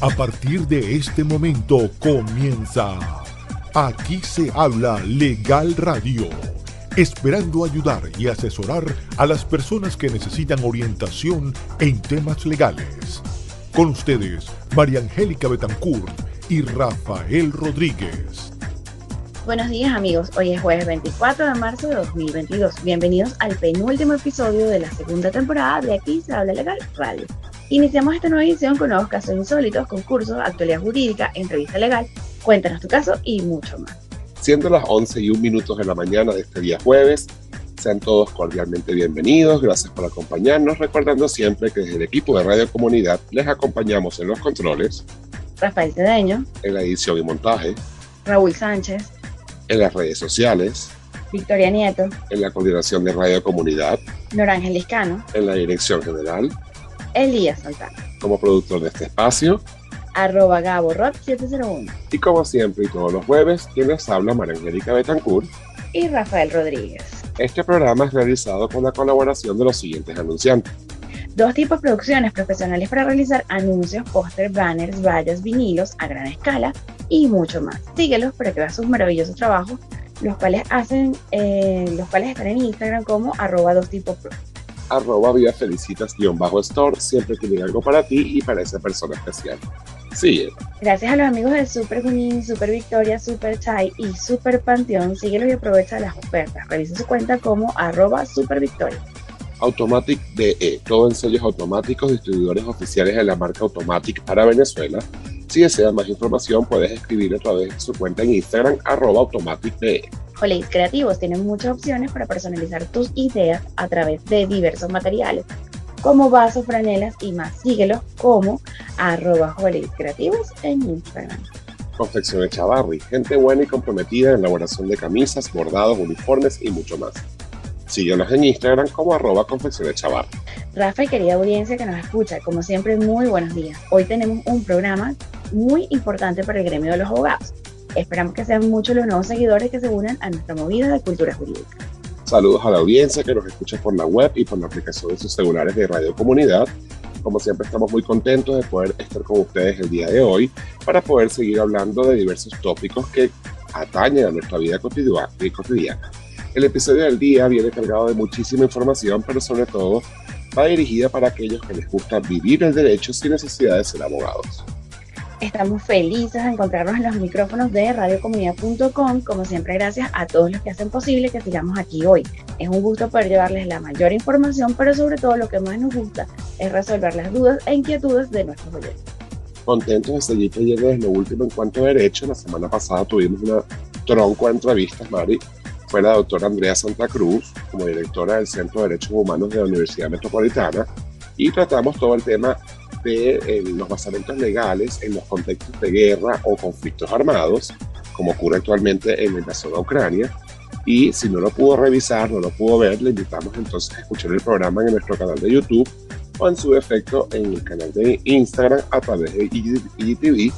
A partir de este momento comienza Aquí se habla Legal Radio, esperando ayudar y asesorar a las personas que necesitan orientación en temas legales. Con ustedes, María Angélica Betancourt y Rafael Rodríguez. Buenos días amigos, hoy es jueves 24 de marzo de 2022. Bienvenidos al penúltimo episodio de la segunda temporada de Aquí se habla Legal Radio. Iniciamos esta nueva edición con nuevos casos insólitos, concursos, actualidad jurídica, entrevista legal, cuéntanos tu caso y mucho más. Siendo las 11:01 de la mañana de este día jueves, sean todos cordialmente bienvenidos, gracias por acompañarnos, recordando siempre que desde el equipo de Radio Comunidad les acompañamos en los controles, Rafael Cedeño, en la edición y montaje, Raúl Sánchez, en las redes sociales, Victoria Nieto, en la coordinación de Radio Comunidad, Norángel Liscano, en la dirección general, Elías Santana, como productor de este espacio, @GaboRod701 y como siempre y todos los jueves, quien les habla María Angélica Betancourt y Rafael Rodríguez. Este programa es realizado con la colaboración de los siguientes anunciantes. Dos tipos de producciones profesionales para realizar anuncios, póster, banners, vallas, vinilos a gran escala y mucho más. Síguelos para que veas sus maravillosos trabajos, los cuales están en Instagram como @2tipopro. @vidafelicitas_store, siempre tienen algo para ti y para esa persona especial. Sigue. Gracias a los amigos de Super Junín, Super Victoria, Super Chai y Super Panteón, síguelos y aprovecha las ofertas. Revisa su cuenta como @supervictoria. Automatic DE, todo en sellos automáticos, distribuidores oficiales de la marca Automatic para Venezuela. Si deseas más información, puedes escribir a través de su cuenta en Instagram @automaticDE. Holidays Creativos tienen muchas opciones para personalizar tus ideas a través de diversos materiales, como vasos, franelas y más. Síguelos como @Holidays Creativos en Instagram. Confecciones Chavarri, gente buena y comprometida en elaboración de camisas, bordados, uniformes y mucho más. Síguenos en Instagram como @Confecciones Chavarri. Rafa y querida audiencia que nos escucha, como siempre, muy buenos días. Hoy tenemos un programa muy importante para el gremio de los abogados. Esperamos que sean muchos los nuevos seguidores que se unan a nuestra movida de cultura jurídica. Saludos a la audiencia que nos escucha por la web y por la aplicación de sus celulares de Radio Comunidad. Como siempre, estamos muy contentos de poder estar con ustedes el día de hoy para poder seguir hablando de diversos tópicos que atañen a nuestra vida cotidiana. El episodio del día viene cargado de muchísima información, pero sobre todo va dirigida para aquellos que les gusta vivir el derecho sin necesidad de ser abogados. Estamos felices de encontrarnos en los micrófonos de radiocomunidad.com. Como siempre, gracias a todos los que hacen posible que sigamos aquí hoy. Es un gusto poder llevarles la mayor información, pero sobre todo lo que más nos gusta es resolver las dudas e inquietudes de nuestros oyentes. Contentos de seguir trayéndoles lo último en cuanto a derecho. La semana pasada tuvimos una tronco de entrevistas, Mari. Fue la doctora Andrea Santa Cruz, como directora del Centro de Derechos Humanos de la Universidad Metropolitana, y tratamos todo el tema de los basamentos legales en los contextos de guerra o conflictos armados, como ocurre actualmente en la invasión a Ucrania. Y si no lo pudo revisar, no lo pudo ver, le invitamos entonces a escuchar el programa en nuestro canal de YouTube o en su defecto en el canal de Instagram a través de IGTV,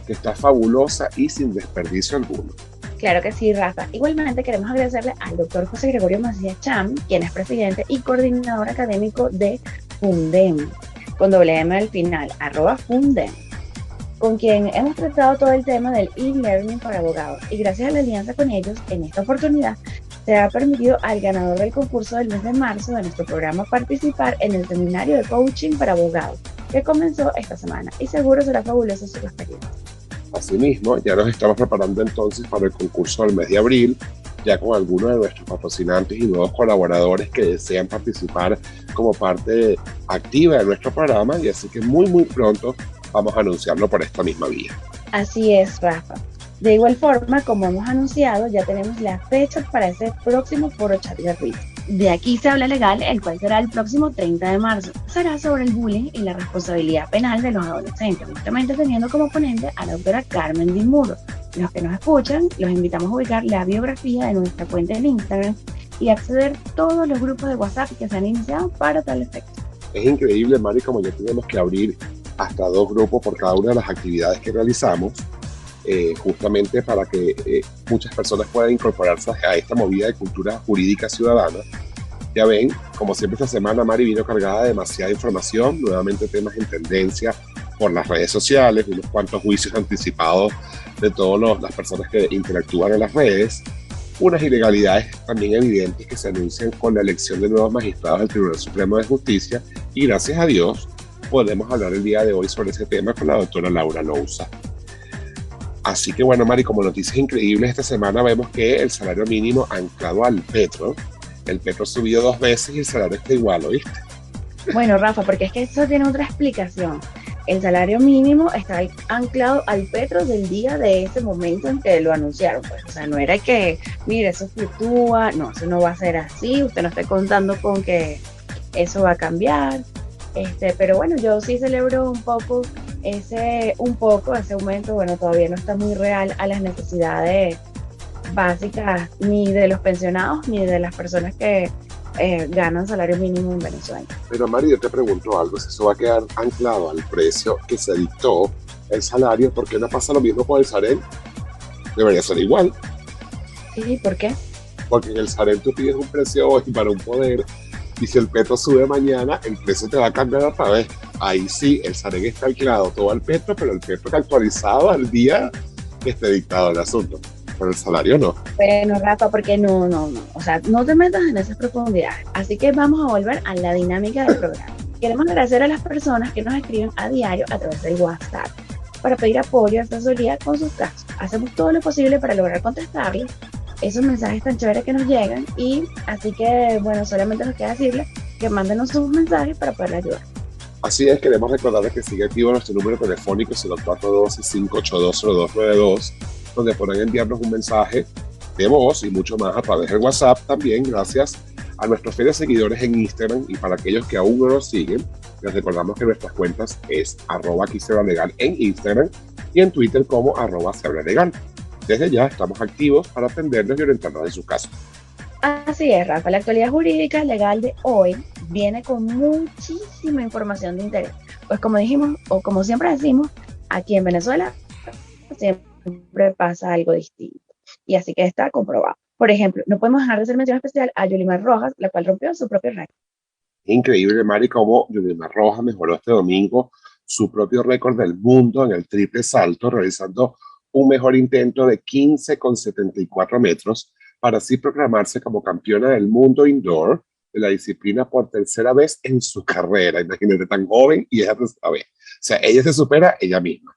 que está fabulosa y sin desperdicio alguno. Claro que sí, Rafa. Igualmente queremos agradecerle al doctor José Gregorio Macías Cham, quien es presidente y coordinador académico de Fundem, con M al final, @Fundem, con quien hemos tratado todo el tema del e-learning para abogados. Y gracias a la alianza con ellos, en esta oportunidad, se ha permitido al ganador del concurso del mes de marzo de nuestro programa participar en el seminario de coaching para abogados, que comenzó esta semana, y seguro será fabulosa su experiencia. Asimismo, ya nos estamos preparando entonces para el concurso del mes de abril, ya con algunos de nuestros patrocinantes y nuevos colaboradores que desean participar como parte activa de nuestro programa, y así que muy pronto vamos a anunciarlo por esta misma vía. Así es, Rafa. De igual forma, como hemos anunciado, ya tenemos las fechas para ese próximo foro chat gratuito. De Aquí se habla legal, el cual será el próximo 30 de marzo. Será sobre el bullying y la responsabilidad penal de los adolescentes, justamente teniendo como ponente a la doctora Carmen Dimuro. Los que nos escuchan, los invitamos a ubicar la biografía de nuestra cuenta en Instagram y acceder a todos los grupos de WhatsApp que se han iniciado para tal efecto. Es increíble, Mari, como ya tenemos que abrir hasta 2 grupos por cada una de las actividades que realizamos, justamente para que muchas personas puedan incorporarse a esta movida de cultura jurídica ciudadana. Ya ven, como siempre esta semana Mari vino cargada de demasiada información, nuevamente temas en tendencia por las redes sociales, unos cuantos juicios anticipados de todas las personas que interactúan en las redes, unas ilegalidades también evidentes que se anuncian con la elección de nuevos magistrados del Tribunal Supremo de Justicia, y gracias a Dios podemos hablar el día de hoy sobre ese tema con la doctora Laura Lousa. Así que bueno, Mari, como noticias increíbles esta semana vemos que el salario mínimo anclado al petro, el petro subió 2 veces y el salario está igual, ¿oíste? Bueno, Rafa, porque es que eso tiene otra explicación. El salario mínimo está anclado al petro del día de ese momento en que lo anunciaron. Pues. O sea, no era que, mire, eso fluctúa, no, eso no va a ser así, usted no esté contando con que eso va a cambiar. Pero bueno, yo sí celebro ese aumento, bueno, todavía no está muy real a las necesidades básicas ni de los pensionados ni de las personas que ganan salario mínimo en Venezuela. Pero Mari, yo te pregunto algo, si eso va a quedar anclado al precio que se dictó el salario, ¿por qué no pasa lo mismo con el Sarén? Debería ser igual. ¿Sí? ¿Por qué? Porque en el Sarén tú pides un precio hoy para un poder, y si el petro sube mañana, el precio te va a cambiar otra vez. Ahí sí, el Sarén está anclado todo al petro, pero el petro está actualizado al día que esté dictado el asunto. Pero el salario no. Bueno, Rafa, porque no. O sea, no te metas en esas profundidades. Así que vamos a volver a la dinámica del programa. Queremos agradecer a las personas que nos escriben a diario a través del WhatsApp para pedir apoyo y asesoría con sus casos. Hacemos todo lo posible para lograr contestarles esos mensajes tan chéveres que nos llegan, y así que, bueno, solamente nos queda decirles que mándenos sus mensajes para poder ayudar. Así es, queremos recordarles que sigue activo nuestro número telefónico 0412-582-0292, donde podrán enviarnos un mensaje de voz y mucho más a través del WhatsApp. También gracias a nuestros fieles seguidores en Instagram, y para aquellos que aún no nos siguen, les recordamos que nuestras cuentas es @legal en Instagram y en Twitter como @legal. Desde ya estamos activos para atendernos y orientarnos en sus casos. Así es, Rafa. La actualidad jurídica legal de hoy viene con muchísima información de interés. Pues como dijimos, o como siempre decimos, aquí en Venezuela siempre pasa algo distinto. Y así que está comprobado. Por ejemplo, no podemos dejar de hacer mención especial a Yulimar Rojas, la cual rompió su propio récord. Increíble, Mari, cómo Yulimar Rojas mejoró este domingo su propio récord del mundo en el triple salto, realizando un mejor intento de 15,74 metros, para así proclamarse como campeona del mundo indoor de la disciplina por tercera vez en su carrera. Imagínate, tan joven y ella tercera vez. O sea, ella se supera ella misma.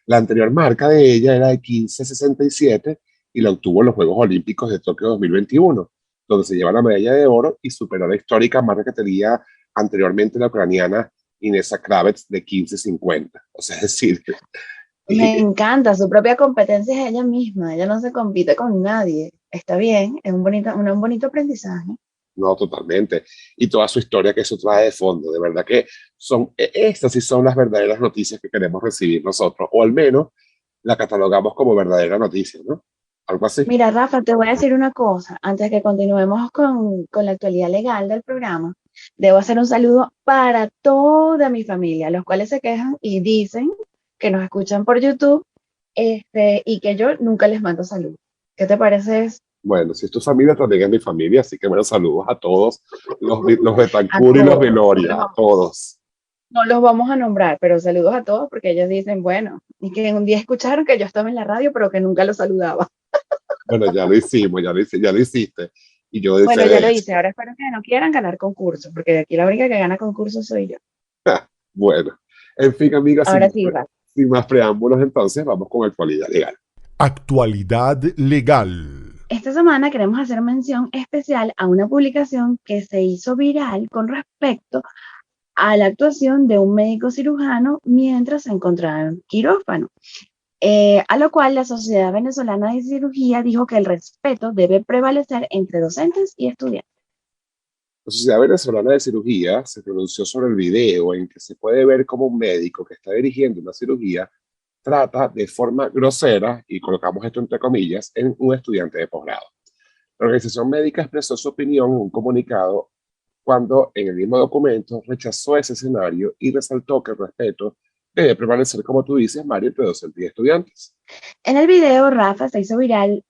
La anterior marca de ella era de 15,67 y la obtuvo en los Juegos Olímpicos de Tokio 2021, donde se lleva la medalla de oro y superó la histórica marca que tenía anteriormente la ucraniana Inesa Kravets de 15,50. O sea, es decir, Me encanta, su propia competencia es ella misma, ella no se compite con nadie. Está bien, es un bonito aprendizaje. no, totalmente. Y toda su historia que eso trae de fondo. De verdad que estas sí son las verdaderas noticias que queremos recibir nosotros, o al menos la catalogamos como verdadera noticia, ¿no? Algo así. Mira, Rafa, te voy a decir una cosa, antes que continuemos con la actualidad legal del programa. Debo hacer un saludo para toda mi familia, los cuales se quejan y dicen que nos escuchan por YouTube, y que yo nunca les mando saludos. ¿Qué te parece eso? Bueno, si es tu familia, también es mi familia, así que bueno, saludos a todos, los Betancur y los Viloria, a todos. No los vamos a nombrar, pero saludos a todos, porque ellos dicen, bueno, y que un día escucharon que yo estaba en la radio, pero que nunca los saludaba. Bueno, ya lo hicimos, ya lo hiciste. Y yo Bueno, ya lo hice, ahora espero que no quieran ganar concursos, porque aquí la única que gana concursos soy yo. Bueno, en fin, amigas, Ahora sí, va. sin más preámbulos, entonces vamos con actualidad legal. Actualidad legal. Esta semana queremos hacer mención especial a una publicación que se hizo viral con respecto a la actuación de un médico cirujano mientras se encontraba en quirófano. A lo cual la Sociedad Venezolana de Cirugía dijo que el respeto debe prevalecer entre docentes y estudiantes. La Sociedad Venezolana de Cirugía se pronunció sobre el video en que se puede ver cómo un médico que está dirigiendo una cirugía trata de forma grosera, y colocamos esto entre comillas, en un estudiante de posgrado. La organización médica expresó su opinión en un comunicado cuando en el mismo documento rechazó ese escenario y resaltó que el respeto debe permanecer, como tú dices, Mario, entre docentes y estudiantes. En el video, Rafa se hizo viral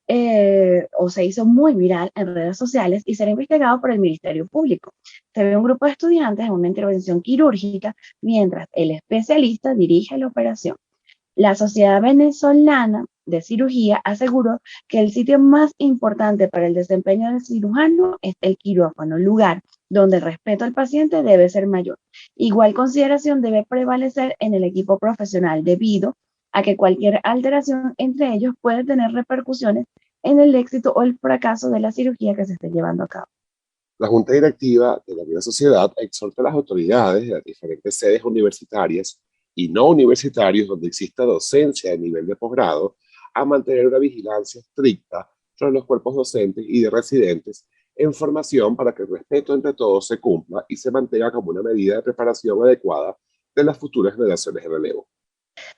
o se hizo muy viral en redes sociales y será investigado por el Ministerio Público. Se ve un grupo de estudiantes en una intervención quirúrgica mientras el especialista dirige la operación. La Sociedad Venezolana de Cirugía aseguró que el sitio más importante para el desempeño del cirujano es el quirófano, lugar donde el respeto al paciente debe ser mayor. Igual consideración debe prevalecer en el equipo profesional debido a que cualquier alteración entre ellos puede tener repercusiones en el éxito o el fracaso de la cirugía que se esté llevando a cabo. La Junta Directiva de la Vida Sociedad exhorta a las autoridades de las diferentes sedes universitarias y no universitarios donde exista docencia de nivel de posgrado a mantener una vigilancia estricta sobre los cuerpos docentes y de residentes en formación para que el respeto entre todos se cumpla y se mantenga como una medida de preparación adecuada de las futuras generaciones de relevo.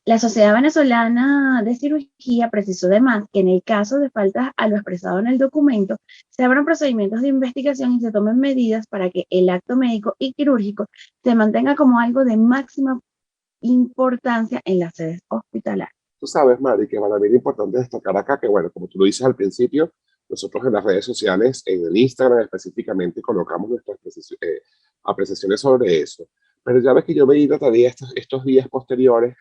La Sociedad Venezolana de Cirugía precisó además que en el caso de faltas a lo expresado en el documento, se abran procedimientos de investigación y se tomen medidas para que el acto médico y quirúrgico se mantenga como algo de máxima importancia en las sedes hospitalarias. Tú sabes, Mari, que para mí es importante destacar acá que, bueno, como tú lo dices al principio, nosotros en las redes sociales, en el Instagram específicamente, colocamos nuestras apreciaciones sobre eso. Pero ya ves que yo me di la tarea estos días posteriores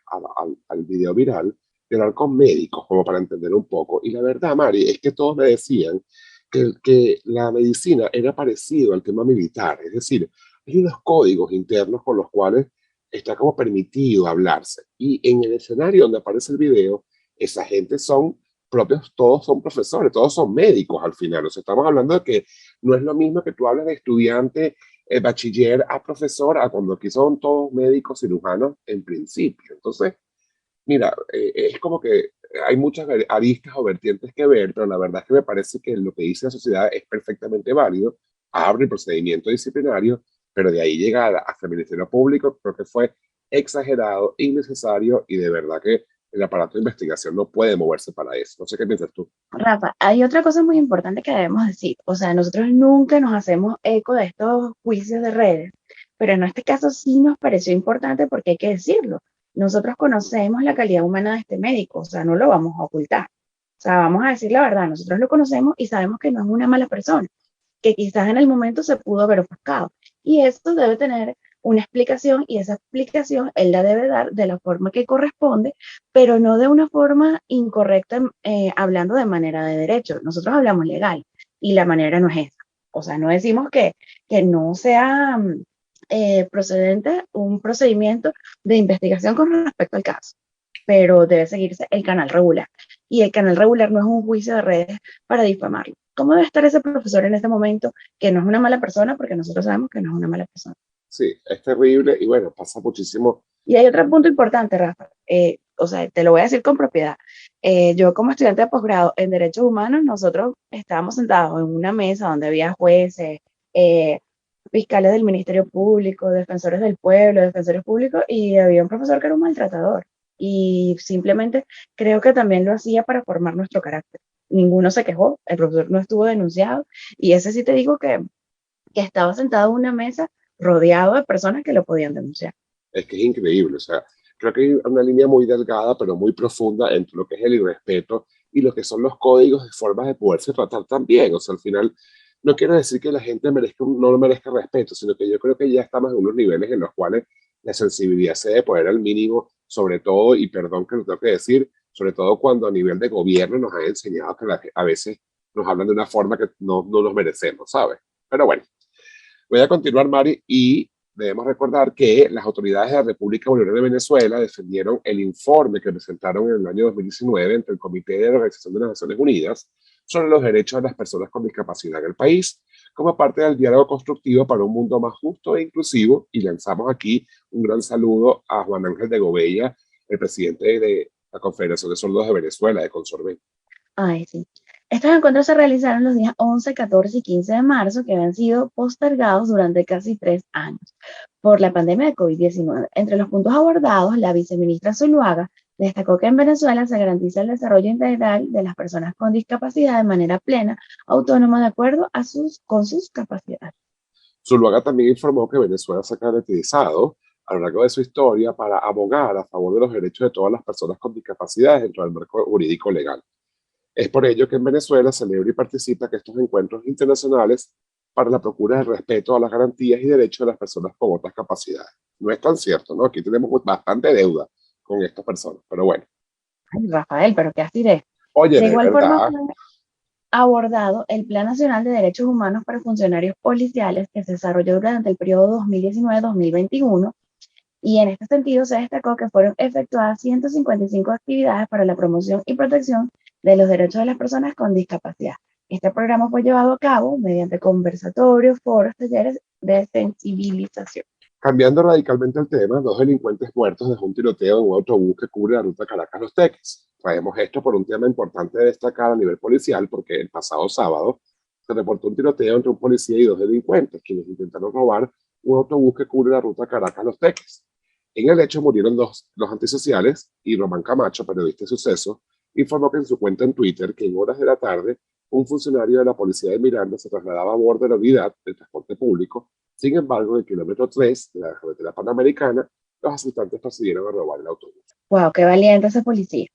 al video viral de hablar con médicos, como para entender un poco. Y la verdad, Mari, es que todos me decían que la medicina era parecido al tema militar. Es decir, hay unos códigos internos con los cuales está como permitido hablarse. Y en el escenario donde aparece el video, esa gente son propios, todos son profesores, todos son médicos al final. O sea, estamos hablando de que no es lo mismo que tú hablas de estudiante, bachiller a profesor, a cuando aquí son todos médicos cirujanos en principio. Entonces, mira, es como que hay muchas aristas o vertientes que ver, pero la verdad es que me parece que lo que dice la sociedad es perfectamente válido, abre el procedimiento disciplinario, pero de ahí llegar hasta el Ministerio Público, creo que fue exagerado, innecesario y de verdad que el aparato de investigación no puede moverse para eso. No sé qué piensas tú. Rafa, hay otra cosa muy importante que debemos decir. O sea, nosotros nunca nos hacemos eco de estos juicios de redes, pero en este caso sí nos pareció importante porque hay que decirlo. Nosotros conocemos la calidad humana de este médico, o sea, no lo vamos a ocultar. O sea, vamos a decir la verdad, nosotros lo conocemos y sabemos que no es una mala persona, que quizás en el momento se pudo haber ofuscado. Y esto debe tener una explicación y esa explicación él la debe dar de la forma que corresponde, pero no de una forma incorrecta, hablando de manera de derecho. Nosotros hablamos legal y la manera no es esa. O sea, no decimos que no sea procedente un procedimiento de investigación con respecto al caso, pero debe seguirse el canal regular. Y el canal regular no es un juicio de redes para difamarlo. ¿Cómo debe estar ese profesor en este momento que no es una mala persona? Porque nosotros sabemos que no es una mala persona. Sí, es terrible y bueno, pasa muchísimo. Y hay otro punto importante, Rafa. O sea, te lo voy a decir con propiedad. Yo como estudiante de posgrado en Derechos Humanos, nosotros estábamos sentados en una mesa donde había jueces, fiscales del Ministerio Público, defensores del pueblo, defensores públicos, y había un profesor que era un maltratador. Y simplemente creo que también lo hacía para formar nuestro carácter. Ninguno se quejó, el profesor no estuvo denunciado, y ese sí te digo que estaba sentado en una mesa rodeado de personas que lo podían denunciar. Es que es increíble, o sea, creo que hay una línea muy delgada, pero muy profunda entre lo que es el irrespeto y lo que son los códigos de formas de poderse tratar también. O sea, al final, no quiero decir que la gente no merezca respeto, sino que yo creo que ya estamos en unos niveles en los cuales la sensibilidad se debe poner al mínimo, sobre todo, y perdón que lo tengo que decir, sobre todo cuando a nivel de gobierno nos han enseñado que a veces nos hablan de una forma que no nos merecemos, ¿sabes? Pero bueno, voy a continuar, Mari, y debemos recordar que las autoridades de la República Bolivariana de Venezuela defendieron el informe que presentaron en el año 2019 ante el Comité de la Organización de las Naciones Unidas sobre los derechos de las personas con discapacidad en el país, como parte del diálogo constructivo para un mundo más justo e inclusivo. Y lanzamos aquí un gran saludo a Juan Ángel de Gobella, el presidente de la Confederación de Sordos de Venezuela, de Consorven. Ay, sí. Estos encuentros se realizaron los días 11, 14 y 15 de marzo, que habían sido postergados durante casi 3 años por la pandemia de COVID-19. Entre los puntos abordados, la viceministra Zuluaga destacó que en Venezuela se garantiza el desarrollo integral de las personas con discapacidad de manera plena, autónoma, de acuerdo con sus capacidades. Zuluaga también informó que Venezuela se ha caracterizado a lo largo de su historia para abogar a favor de los derechos de todas las personas con discapacidades dentro del marco jurídico legal. Es por ello que en Venezuela celebra y participa en estos encuentros internacionales para la procura del respeto a las garantías y derechos de las personas con otras capacidades. No es tan cierto, ¿no? Aquí tenemos bastante deuda con estas personas, pero bueno. Ay, Rafael, pero qué así de. Oye, De de igual forma, verdad, abordado el Plan Nacional de Derechos Humanos para Funcionarios Policiales que se desarrolló durante el periodo 2019-2021 y en este sentido se destacó que fueron efectuadas 155 actividades para la promoción y protección de los derechos de las personas con discapacidad. Este programa fue llevado a cabo mediante conversatorios, foros, talleres de sensibilización. cambiando radicalmente el tema, 2 delincuentes muertos dejó un tiroteo en un autobús que cubre la ruta Caracas-Los Teques. Traemos esto por un tema importante de destacar a nivel policial, porque el pasado sábado se reportó un tiroteo entre un policía y 2 delincuentes, quienes intentaron robar un autobús que cubre la ruta Caracas-Los Teques. En el hecho murieron los antisociales y Román Camacho, periodista de suceso, informó que en su cuenta en Twitter que en horas de la tarde un funcionario de la policía de Miranda se trasladaba a bordo de la unidad del transporte público. Sin embargo, en el kilómetro 3 de la carretera panamericana, los asaltantes procedieron a robar el autobús. ¡Wow! ¡Qué valiente ese policía!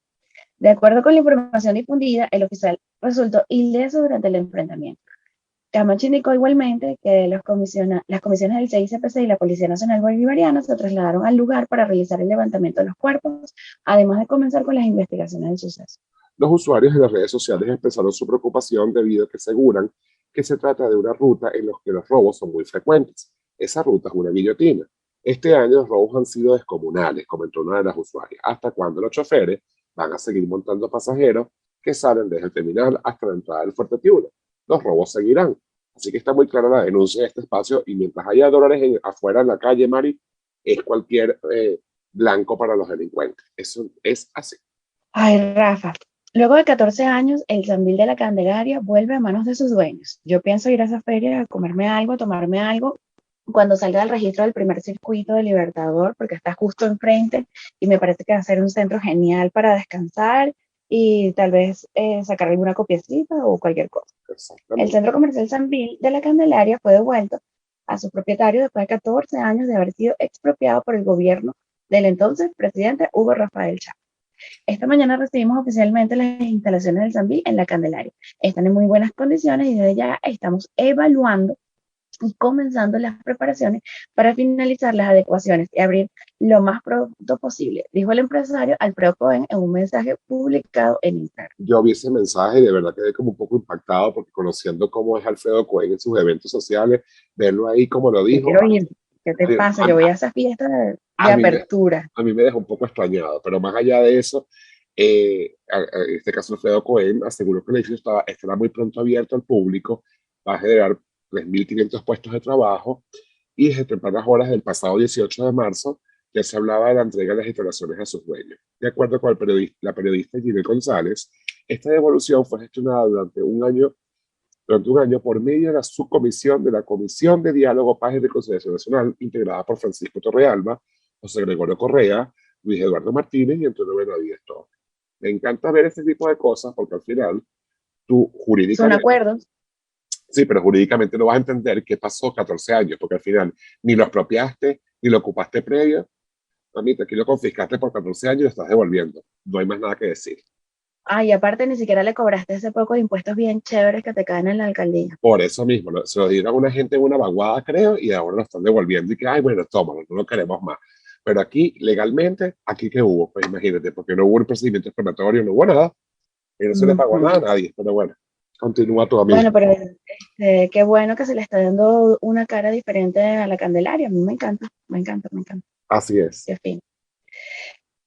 De acuerdo con la información difundida, el oficial resultó ileso durante el enfrentamiento. Camacho indicó igualmente que las comisiones del CICPC y la Policía Nacional Bolivariana se trasladaron al lugar para realizar el levantamiento de los cuerpos, además de comenzar con las investigaciones del suceso. Los usuarios de las redes sociales expresaron su preocupación debido a que aseguran que se trata de una ruta en la que los robos son muy frecuentes. Esa ruta es una guillotina. Este año los robos han sido descomunales, comentó una de las usuarias, hasta cuando los choferes van a seguir montando pasajeros que salen desde el terminal hasta la entrada del Fuerte Tiuna. Los robos seguirán. Así que está muy clara la denuncia de este espacio y mientras haya dólares afuera en la calle, Mari, es cualquier blanco para los delincuentes. Eso es así. Ay, Rafa, luego de 14 años, el Sambil de la Candelaria vuelve a manos de sus dueños. Yo pienso ir a esa feria a comerme algo, a tomarme algo, cuando salga del registro del primer circuito de Libertador, porque está justo enfrente y me parece que va a ser un centro genial para descansar y tal vez sacar alguna copiecita o cualquier cosa. El centro comercial Sambil de la Candelaria fue devuelto a su propietario después de 14 años de haber sido expropiado por el gobierno del entonces presidente Hugo Rafael Chávez. Esta mañana recibimos oficialmente las instalaciones del Sambil en la Candelaria. Están en muy buenas condiciones y desde ya estamos evaluando y comenzando las preparaciones para finalizar las adecuaciones y abrir lo más pronto posible, dijo el empresario Alfredo Cohen en un mensaje publicado en Instagram. Yo vi ese mensaje y de verdad quedé como un poco impactado porque conociendo cómo es Alfredo Cohen en sus eventos sociales, verlo ahí como lo dijo. Quiero ir. ¿Qué te pasa? Yo voy a esa fiesta de apertura. A mí me dejó un poco extrañado, pero más allá de eso, en este caso Alfredo Cohen aseguró que el edificio estará muy pronto abierto al público, va a generar 3.500 puestos de trabajo y desde tempranas horas del pasado 18 de marzo ya se hablaba de la entrega de las instalaciones a sus dueños. De acuerdo con la periodista Ginel González, esta devolución fue gestionada durante un año por medio de la subcomisión de la Comisión de Diálogo, Paz y Reconciliación Nacional, integrada por Francisco Torrealba, José Gregorio Correa, Luis Eduardo Martínez y Antonio Benavides Torres. Me encanta ver este tipo de cosas porque al final tú jurídicamente... Son acuerdos. Sí, pero jurídicamente no vas a entender qué pasó 14 años, porque al final ni lo expropiaste, ni lo ocupaste previo. Mamita, aquí lo confiscaste por 14 años y lo estás devolviendo. No hay más nada que decir. Ay, aparte ni siquiera le cobraste ese poco de impuestos bien chéveres que te caen en la alcaldía. Por eso mismo, se lo dieron a una gente en una vaguada, creo, y ahora lo están devolviendo y que, ay, bueno, tómalo, no lo queremos más. Pero aquí, legalmente, ¿aquí qué hubo? Pues imagínate, porque no hubo un procedimiento exploratorio, no hubo nada. Y no se le pagó nada a nadie, pero bueno. Continúa tu amigo. Bueno, pero qué bueno que se le está dando una cara diferente a la Candelaria. A mí me encanta, me encanta, me encanta. Así es. En fin.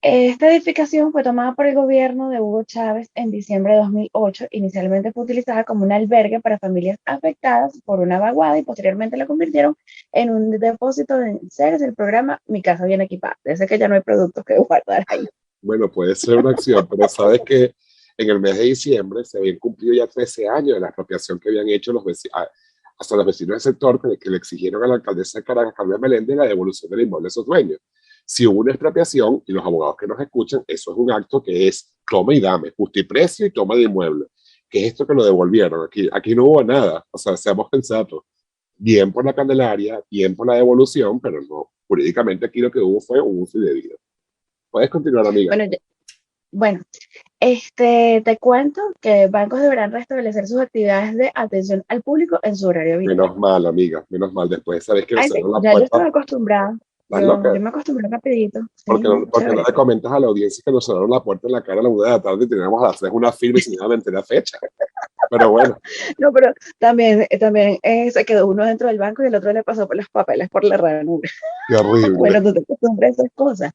Esta edificación fue tomada por el gobierno de Hugo Chávez en diciembre de 2008. Inicialmente fue utilizada como un albergue para familias afectadas por una vaguada y posteriormente la convirtieron en un depósito de enseres del programa Mi Casa Bien Equipada. Desde que ya no hay productos que guardar ahí. Bueno, puede ser una acción, pero sabes que en el mes de diciembre se habían cumplido ya 13 años de la expropiación que habían hecho hasta los vecinos del sector que le exigieron a la alcaldesa de Caracas, Carmen Meléndez, la devolución del inmueble a sus dueños. Si hubo una expropiación, y los abogados que nos escuchan, eso es un acto que es toma y dame, justiprecio y toma de inmueble. ¿Qué es esto que lo devolvieron? Aquí no hubo nada, o sea, seamos sensatos. Bien por la Candelaria, bien por la devolución, pero Jurídicamente aquí lo que hubo fue un uso indebido. Puedes continuar, amiga. Bueno, te cuento que bancos deberán restablecer sus actividades de atención al público en su horario habitual. Menos mal, amiga, menos mal. Después sabes que nos Ay, cerraron la ya yo puerta. estoy acostumbrada. ¿Estás loca? Yo me acostumbré rapidito. Sí, Porque no chévere. le comentas a la audiencia que nos cerraron la puerta en la cara a la 1 de la tarde y teníamos a las 3 una firma y señalamente la fecha. Pero bueno, No, pero también se quedó uno dentro del banco y el otro le pasó por los papeles por la ranura. qué horrible. Bueno, tú te acostumbras a esas cosas.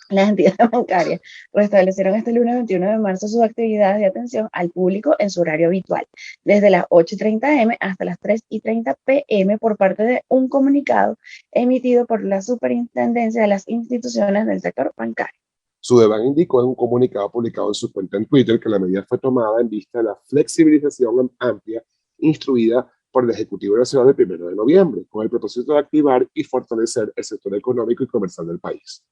Las entidades bancarias restablecieron este lunes 21 de marzo sus actividades de atención al público en su horario habitual, desde las 8:30 am hasta las 3:30 pm por parte de un comunicado emitido por la Superintendencia de las Instituciones del Sector Bancario. Sudeban indicó en un comunicado publicado en su cuenta en Twitter que la medida fue tomada en vista de la flexibilización amplia instruida por el Ejecutivo Nacional el 1 de noviembre, con el propósito de activar y fortalecer el sector económico y comercial del país.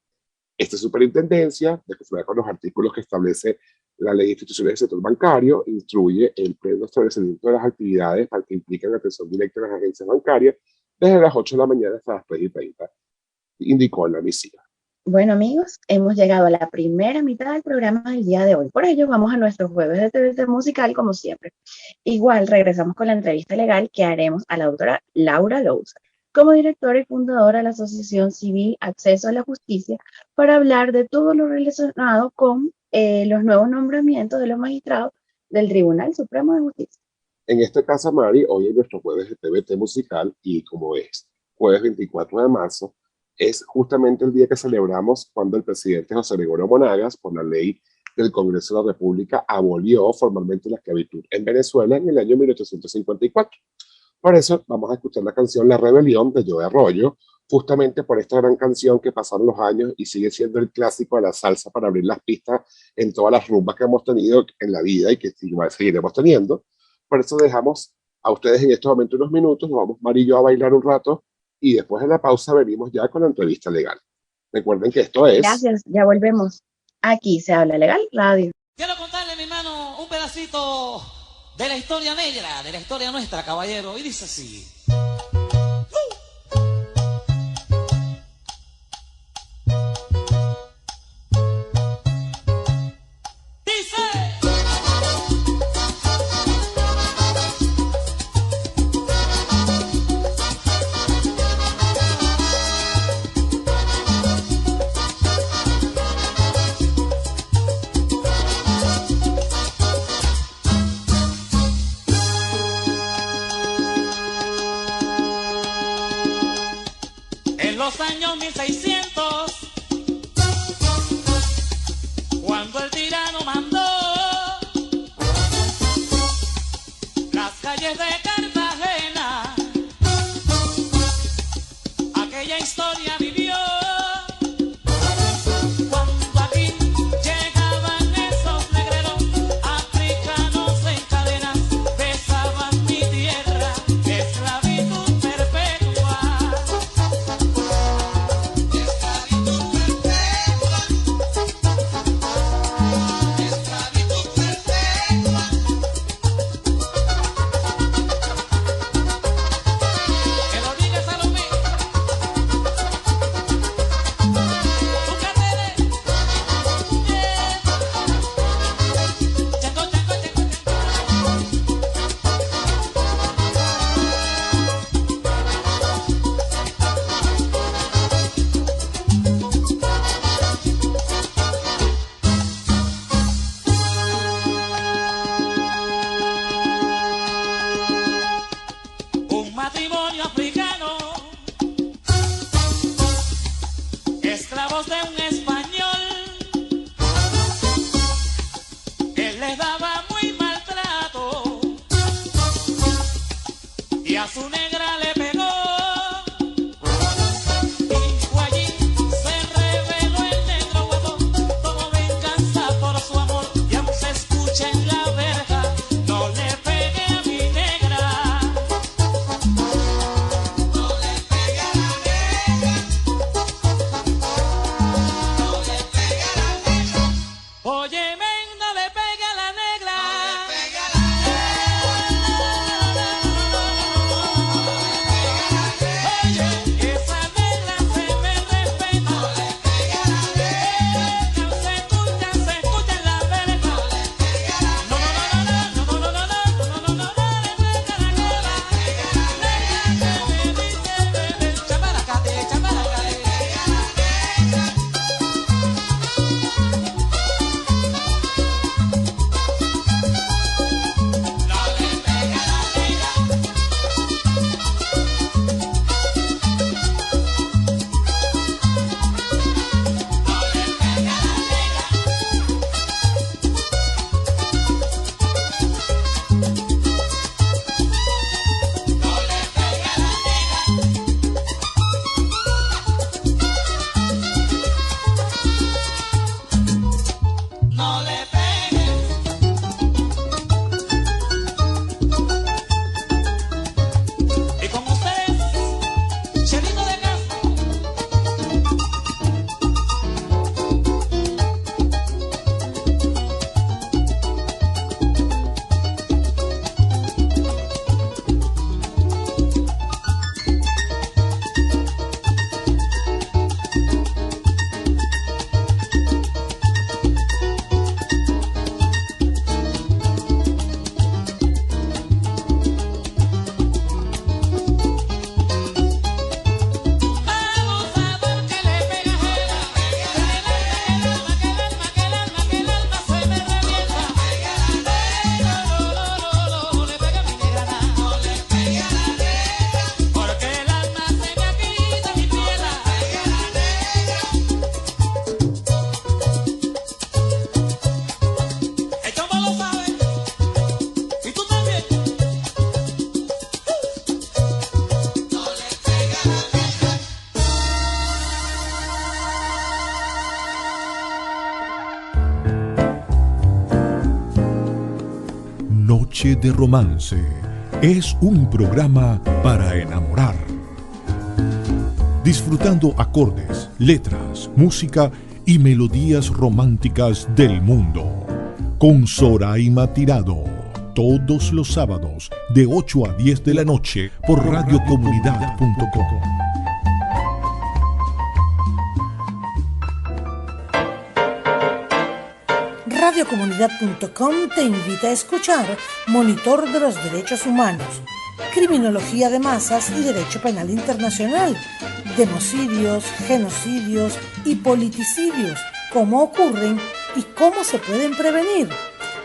Esta superintendencia, de conformidad con los artículos que establece la Ley de Instituciones del Sector Bancario, instruye el pleno establecimiento de las actividades para que implican atención directa a las agencias bancarias desde las 8 de la mañana hasta las 3:30, indicó en la misiva. Bueno, amigos, hemos llegado a la primera mitad del programa del día de hoy. Por ello, vamos a nuestro jueves de TVT musical, como siempre. Igual, regresamos con la entrevista legal que haremos a la doctora Laura Louza, como directora y fundadora de la Asociación Civil Acceso a la Justicia, para hablar de todo lo relacionado con los nuevos nombramientos de los magistrados del Tribunal Supremo de Justicia. En este caso, Mari, hoy es nuestro jueves de TVT musical y como es jueves 24 de marzo, es justamente el día que celebramos cuando el presidente José Gregorio Monagas, por la ley del Congreso de la República, abolió formalmente la esclavitud en Venezuela en el año 1854. Por eso vamos a escuchar la canción La Rebelión de Joe Arroyo, justamente por esta gran canción que pasaron los años y sigue siendo el clásico de la salsa para abrir las pistas en todas las rumbas que hemos tenido en la vida y que seguiremos teniendo. Por eso dejamos a ustedes en estos momentos unos minutos, nos vamos Mari y yo a bailar un rato y después de la pausa venimos ya con la entrevista legal. Recuerden que esto es... Gracias, ya volvemos. Aquí se habla legal radio. Quiero contarle, mi hermano, un pedacito de la historia negra, de la historia nuestra, caballero, y dice así. Noche de Romance es un programa para enamorar. Disfrutando acordes, letras, música y melodías románticas del mundo. Con Soraima Tirado. Todos los sábados de 8 a 10 de la noche por radiocomunidad.com. Radiocomunidad.com te invita a escuchar Monitor de los Derechos Humanos, Criminología de Masas y Derecho Penal Internacional, democidios, genocidios y politicidios, cómo ocurren y cómo se pueden prevenir.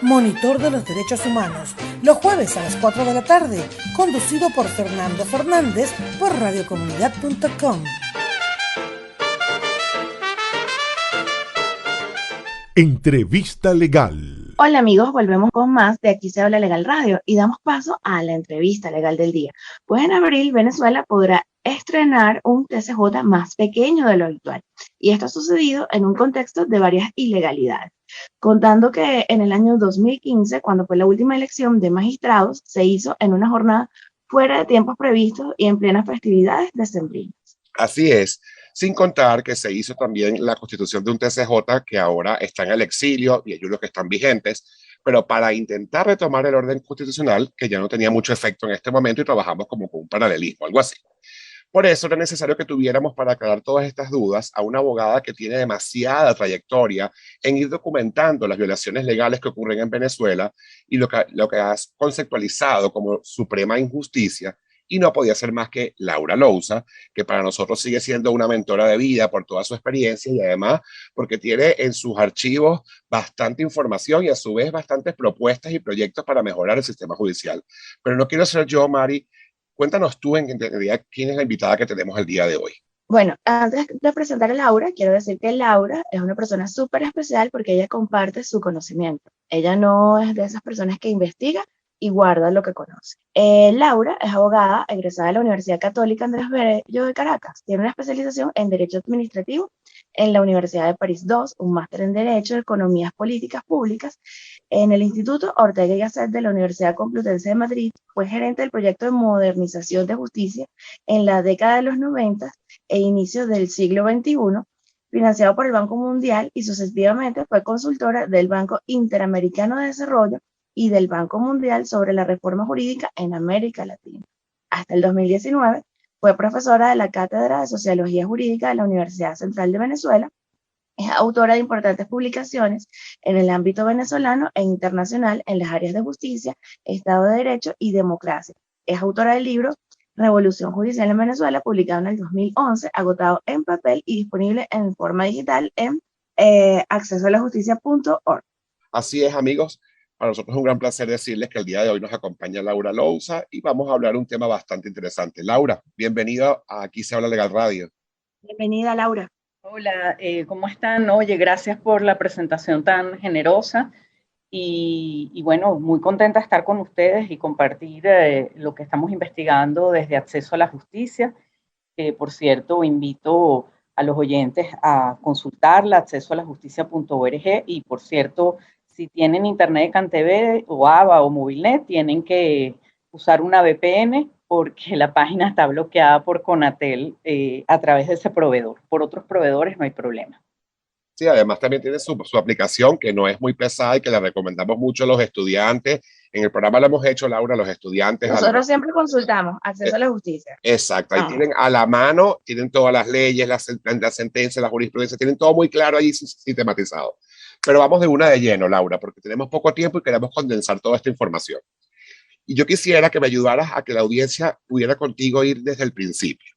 Monitor de los Derechos Humanos, los jueves a las 4 de la tarde, conducido por Fernando Fernández por radiocomunidad.com. Entrevista legal. Hola amigos, volvemos con más de Aquí se habla legal radio y damos paso a la entrevista legal del día. Pues en abril Venezuela podrá estrenar un TCJ más pequeño de lo habitual. Y esto ha sucedido en un contexto de varias ilegalidades. Contando que en el año 2015, cuando fue la última elección de magistrados, se hizo en una jornada fuera de tiempos previstos y en plenas festividades decembrinas. Así es, sin contar que se hizo también la constitución de un TCJ que ahora está en el exilio y hay unos que están vigentes, pero para intentar retomar el orden constitucional que ya no tenía mucho efecto en este momento y trabajamos como con un paralelismo, algo así. Por eso era necesario que tuviéramos para aclarar todas estas dudas a una abogada que tiene demasiada trayectoria en ir documentando las violaciones legales que ocurren en Venezuela y lo que has conceptualizado como suprema injusticia, y no podía ser más que Laura Lousa, que para nosotros sigue siendo una mentora de vida por toda su experiencia y además porque tiene en sus archivos bastante información y a su vez bastantes propuestas y proyectos para mejorar el sistema judicial. Pero no quiero ser yo, Mari. Cuéntanos tú en realidad quién es la invitada que tenemos el día de hoy. Bueno, antes de presentar a Laura, quiero decir que Laura es una persona súper especial porque ella comparte su conocimiento. Ella no es de esas personas que investiga y guarda lo que conoce. Laura es abogada egresada de la Universidad Católica Andrés Bello de Caracas. Tiene una especialización en Derecho Administrativo en la Universidad de París II, un máster en Derecho de Economías Políticas Públicas en el Instituto Ortega y Gasset de la Universidad Complutense de Madrid. Fue gerente del proyecto de modernización de justicia en la década de los 90 e inicios del siglo XXI, financiado por el Banco Mundial, y sucesivamente fue consultora del Banco Interamericano de Desarrollo y del Banco Mundial sobre la reforma jurídica en América Latina. Hasta el 2019 fue profesora de la Cátedra de Sociología Jurídica de la Universidad Central de Venezuela. Es autora de importantes publicaciones en el ámbito venezolano e internacional en las áreas de justicia, Estado de Derecho y democracia. Es autora del libro Revolución Judicial en Venezuela, publicado en el 2011, agotado en papel y disponible en forma digital en accesoalajusticia.org. Así es, amigos. Para nosotros es un gran placer decirles que el día de hoy nos acompaña Laura Lousa y vamos a hablar un tema bastante interesante. Laura, bienvenida a Aquí se habla legal radio. Bienvenida, Laura. Hola, ¿cómo están? Oye, gracias por la presentación tan generosa y bueno, muy contenta de estar con ustedes y compartir lo que estamos investigando desde Acceso a la Justicia. Por cierto, invito a los oyentes a consultarla, accesoalajusticia.org, y por cierto, si tienen internet de CanTV o AVA o Movilnet, tienen que usar una VPN porque la página está bloqueada por Conatel a través de ese proveedor. Por otros proveedores no hay problema. Sí, además también tiene su aplicación que no es muy pesada y que la recomendamos mucho a los estudiantes. En el programa lo hemos hecho, Laura, los estudiantes. Nosotros siempre consultamos Acceso a la Justicia. Exacto, ahí tienen a la mano, tienen todas las leyes, las sentencias, la jurisprudencia, tienen todo muy claro ahí sistematizado. Pero vamos de una de lleno, Laura, porque tenemos poco tiempo y queremos condensar toda esta información. Y yo quisiera que me ayudaras a que la audiencia pudiera contigo ir desde el principio.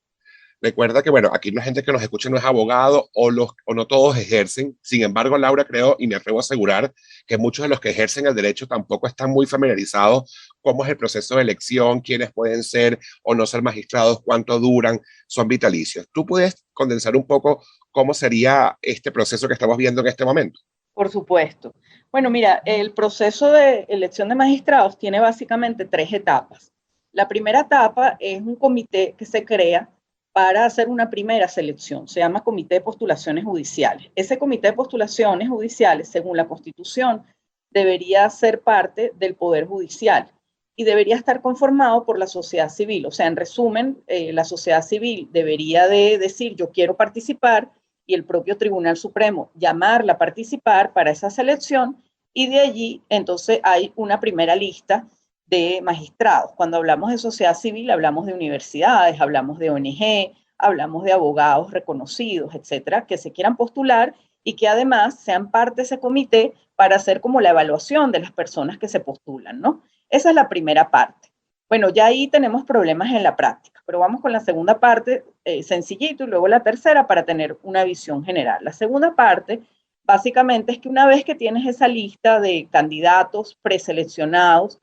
Recuerda que, bueno, aquí la gente que nos escucha no es abogado o no todos ejercen. Sin embargo, Laura, creo y me atrevo a asegurar que muchos de los que ejercen el derecho tampoco están muy familiarizados cómo es el proceso de elección, quiénes pueden ser o no ser magistrados, cuánto duran, son vitalicios. ¿Tú puedes condensar un poco cómo sería este proceso que estamos viendo en este momento? Por supuesto. Bueno, mira, el proceso de elección de magistrados tiene básicamente 3 etapas. La primera etapa es un comité que se crea para hacer una primera selección. Se llama Comité de Postulaciones Judiciales. Ese Comité de Postulaciones Judiciales, según la Constitución, debería ser parte del Poder Judicial y debería estar conformado por la sociedad civil. O sea, en resumen, la sociedad civil debería de decir yo quiero participar y el propio Tribunal Supremo llamarla a participar para esa selección y de allí entonces hay una primera lista de magistrados. Cuando hablamos de sociedad civil hablamos de universidades, hablamos de ONG, hablamos de abogados reconocidos, etcétera, que se quieran postular y que además sean parte de ese comité para hacer como la evaluación de las personas que se postulan, ¿no? Esa es la primera parte. Bueno, ya ahí tenemos problemas en la práctica, pero vamos con la segunda parte, sencillito, y luego la tercera para tener una visión general. La segunda parte, básicamente, es que una vez que tienes esa lista de candidatos preseleccionados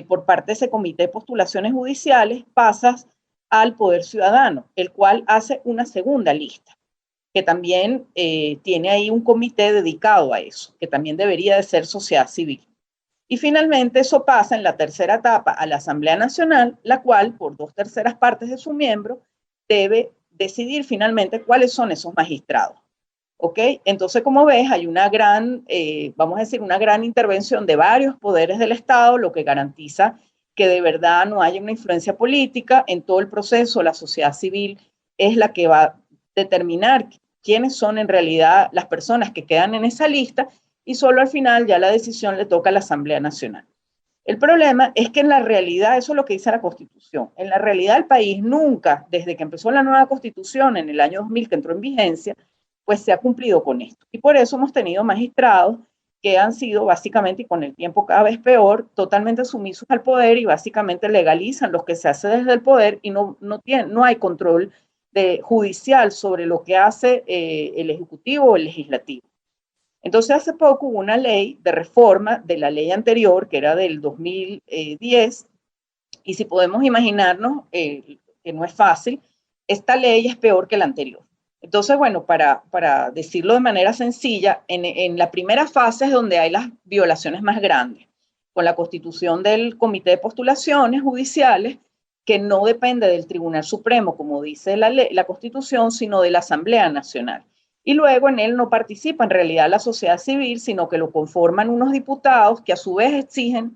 por parte de ese comité de postulaciones judiciales, pasas al Poder Ciudadano, el cual hace una segunda lista, que también tiene ahí un comité dedicado a eso, que también debería de ser sociedad civil. Y finalmente eso pasa en la tercera etapa a la Asamblea Nacional, la cual, por 2/3 partes de sus miembros, debe decidir finalmente cuáles son esos magistrados. ¿Ok? Entonces, como ves, hay una gran, vamos a decir, una gran intervención de varios poderes del Estado, lo que garantiza que de verdad no haya una influencia política en todo el proceso. La sociedad civil es la que va a determinar quiénes son en realidad las personas que quedan en esa lista y solo al final ya la decisión le toca a la Asamblea Nacional. El problema es que en la realidad, eso es lo que dice la Constitución, en la realidad el país nunca, desde que empezó la nueva Constitución en el año 2000 que entró en vigencia, pues se ha cumplido con esto. Y por eso hemos tenido magistrados que han sido básicamente, y con el tiempo cada vez peor, totalmente sumisos al poder y básicamente legalizan lo que se hace desde el poder y no hay control judicial sobre lo que hace el Ejecutivo o el Legislativo. Entonces, hace poco hubo una ley de reforma de la ley anterior, que era del 2010, y si podemos imaginarnos, que no es fácil, esta ley es peor que la anterior. Entonces, bueno, para decirlo de manera sencilla, en la primera fase es donde hay las violaciones más grandes, con la constitución del Comité de Postulaciones Judiciales, que no depende del Tribunal Supremo, como dice la Constitución, sino de la Asamblea Nacional. Y luego en él no participa en realidad la sociedad civil, sino que lo conforman unos diputados que a su vez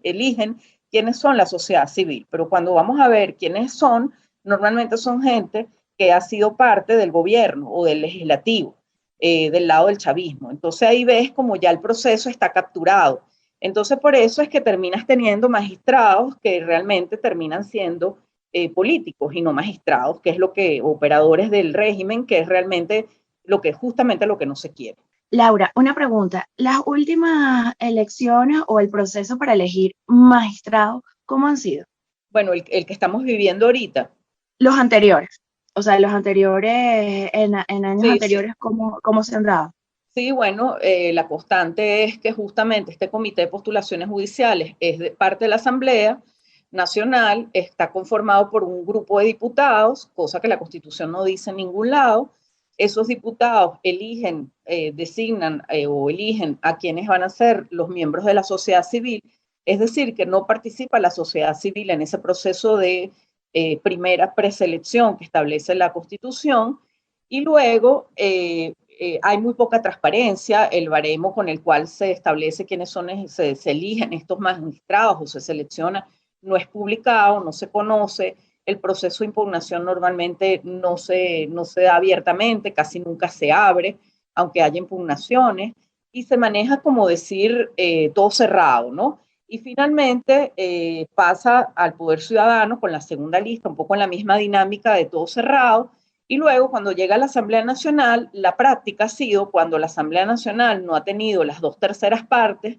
eligen quiénes son la sociedad civil. Pero cuando vamos a ver quiénes son, normalmente son gente que ha sido parte del gobierno o del legislativo, del lado del chavismo. Entonces ahí ves como ya el proceso está capturado. Entonces por eso es que terminas teniendo magistrados que realmente terminan siendo políticos y no magistrados, que es lo que, operadores del régimen, que es realmente justamente lo que no se quiere. Laura, una pregunta. Las últimas elecciones o el proceso para elegir magistrados, ¿cómo han sido? Bueno, el que estamos viviendo ahorita. Los anteriores. O sea, los anteriores, en años anteriores, sí. ¿Cómo se han dado? Sí, bueno, la constante es que justamente este comité de postulaciones judiciales es parte de la Asamblea Nacional, está conformado por un grupo de diputados, cosa que la Constitución no dice en ningún lado. Esos diputados designan o eligen a quienes van a ser los miembros de la sociedad civil, es decir, que no participa la sociedad civil en ese proceso de primera preselección que establece la Constitución, y luego hay muy poca transparencia. El baremo con el cual se establece quiénes son, se eligen estos magistrados o se selecciona, no es publicado, no se conoce. El proceso de impugnación normalmente no se da abiertamente, casi nunca se abre, aunque haya impugnaciones, y se maneja como decir todo cerrado, ¿no? Y finalmente pasa al Poder Ciudadano con la segunda lista, un poco en la misma dinámica de todo cerrado, y luego cuando llega a la Asamblea Nacional, la práctica ha sido cuando la Asamblea Nacional no ha tenido las 2/3 partes,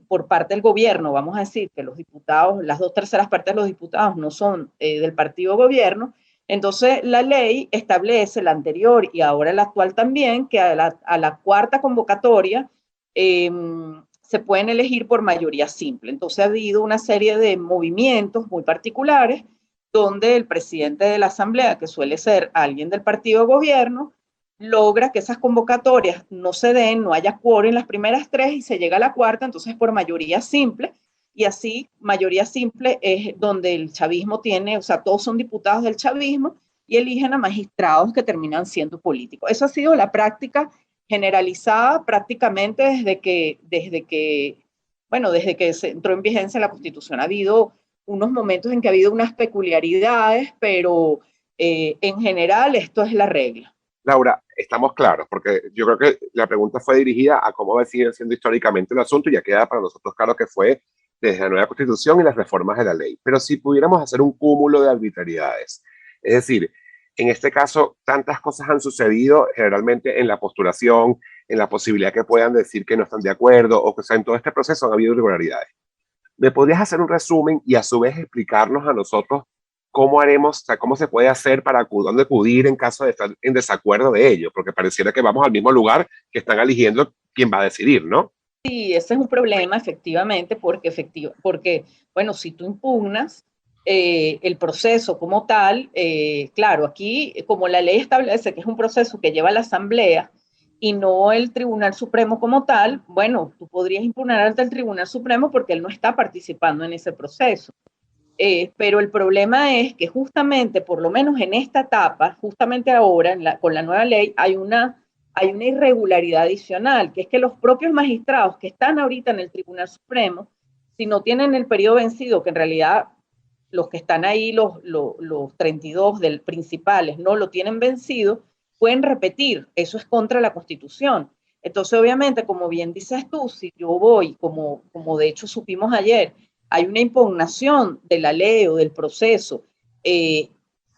por parte del gobierno, vamos a decir que los diputados, las 2/3 partes de los diputados no son del partido gobierno, entonces la ley establece, la anterior y ahora la actual también, que a la cuarta convocatoria se pueden elegir por mayoría simple. Entonces ha habido una serie de movimientos muy particulares donde el presidente de la Asamblea, que suele ser alguien del partido gobierno, logra que esas convocatorias no se den, no haya quórum en las primeras 3 y se llega a la cuarta, entonces por mayoría simple, y así mayoría simple es donde el chavismo tiene, o sea, todos son diputados del chavismo y eligen a magistrados que terminan siendo políticos. Eso ha sido la práctica generalizada prácticamente desde que se entró en vigencia la Constitución. Ha habido unos momentos en que ha habido unas peculiaridades, pero en general esto es la regla. Laura, estamos claros, porque yo creo que la pregunta fue dirigida a cómo va a seguir siendo históricamente el asunto, y ya queda para nosotros claro que fue desde la nueva Constitución y las reformas de la ley. Pero si pudiéramos hacer un cúmulo de arbitrariedades, es decir, en este caso, tantas cosas han sucedido generalmente en la postulación, en la posibilidad que puedan decir que no están de acuerdo, o que, o sea, en todo este proceso han habido irregularidades. ¿Me podrías hacer un resumen y a su vez explicarnos a nosotros cómo haremos, o sea, cómo se puede hacer para dónde acudir en caso de estar en desacuerdo de ello? Porque pareciera que vamos al mismo lugar que están eligiendo quién va a decidir, ¿no? Sí, ese es un problema, efectivamente, porque bueno, si tú impugnas el proceso como tal, claro, aquí, como la ley establece que es un proceso que lleva la Asamblea y no el Tribunal Supremo como tal, bueno, tú podrías impugnar ante el Tribunal Supremo porque él no está participando en ese proceso. Pero el problema es que justamente, por lo menos en esta etapa, justamente ahora, con la nueva ley, hay una irregularidad adicional, que es que los propios magistrados que están ahorita en el Tribunal Supremo, si no tienen el periodo vencido, que en realidad los que están ahí, los 32 principales, no lo tienen vencido, pueden repetir. Eso es contra la Constitución. Entonces, obviamente, como bien dices tú, si yo voy, como de hecho supimos ayer, hay una impugnación de la ley o del proceso,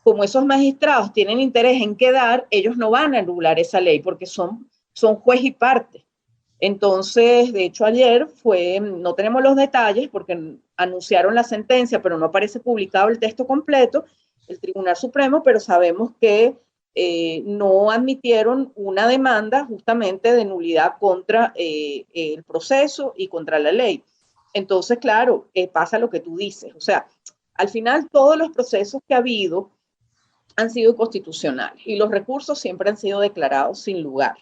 como esos magistrados tienen interés en quedar, ellos no van a anular esa ley porque son juez y parte. Entonces, de hecho, ayer no tenemos los detalles porque anunciaron la sentencia, pero no aparece publicado el texto completo, el Tribunal Supremo, pero sabemos que no admitieron una demanda justamente de nulidad contra el proceso y contra la ley. Entonces, claro, pasa lo que tú dices. O sea, al final todos los procesos que ha habido han sido inconstitucionales y los recursos siempre han sido declarados sin lugar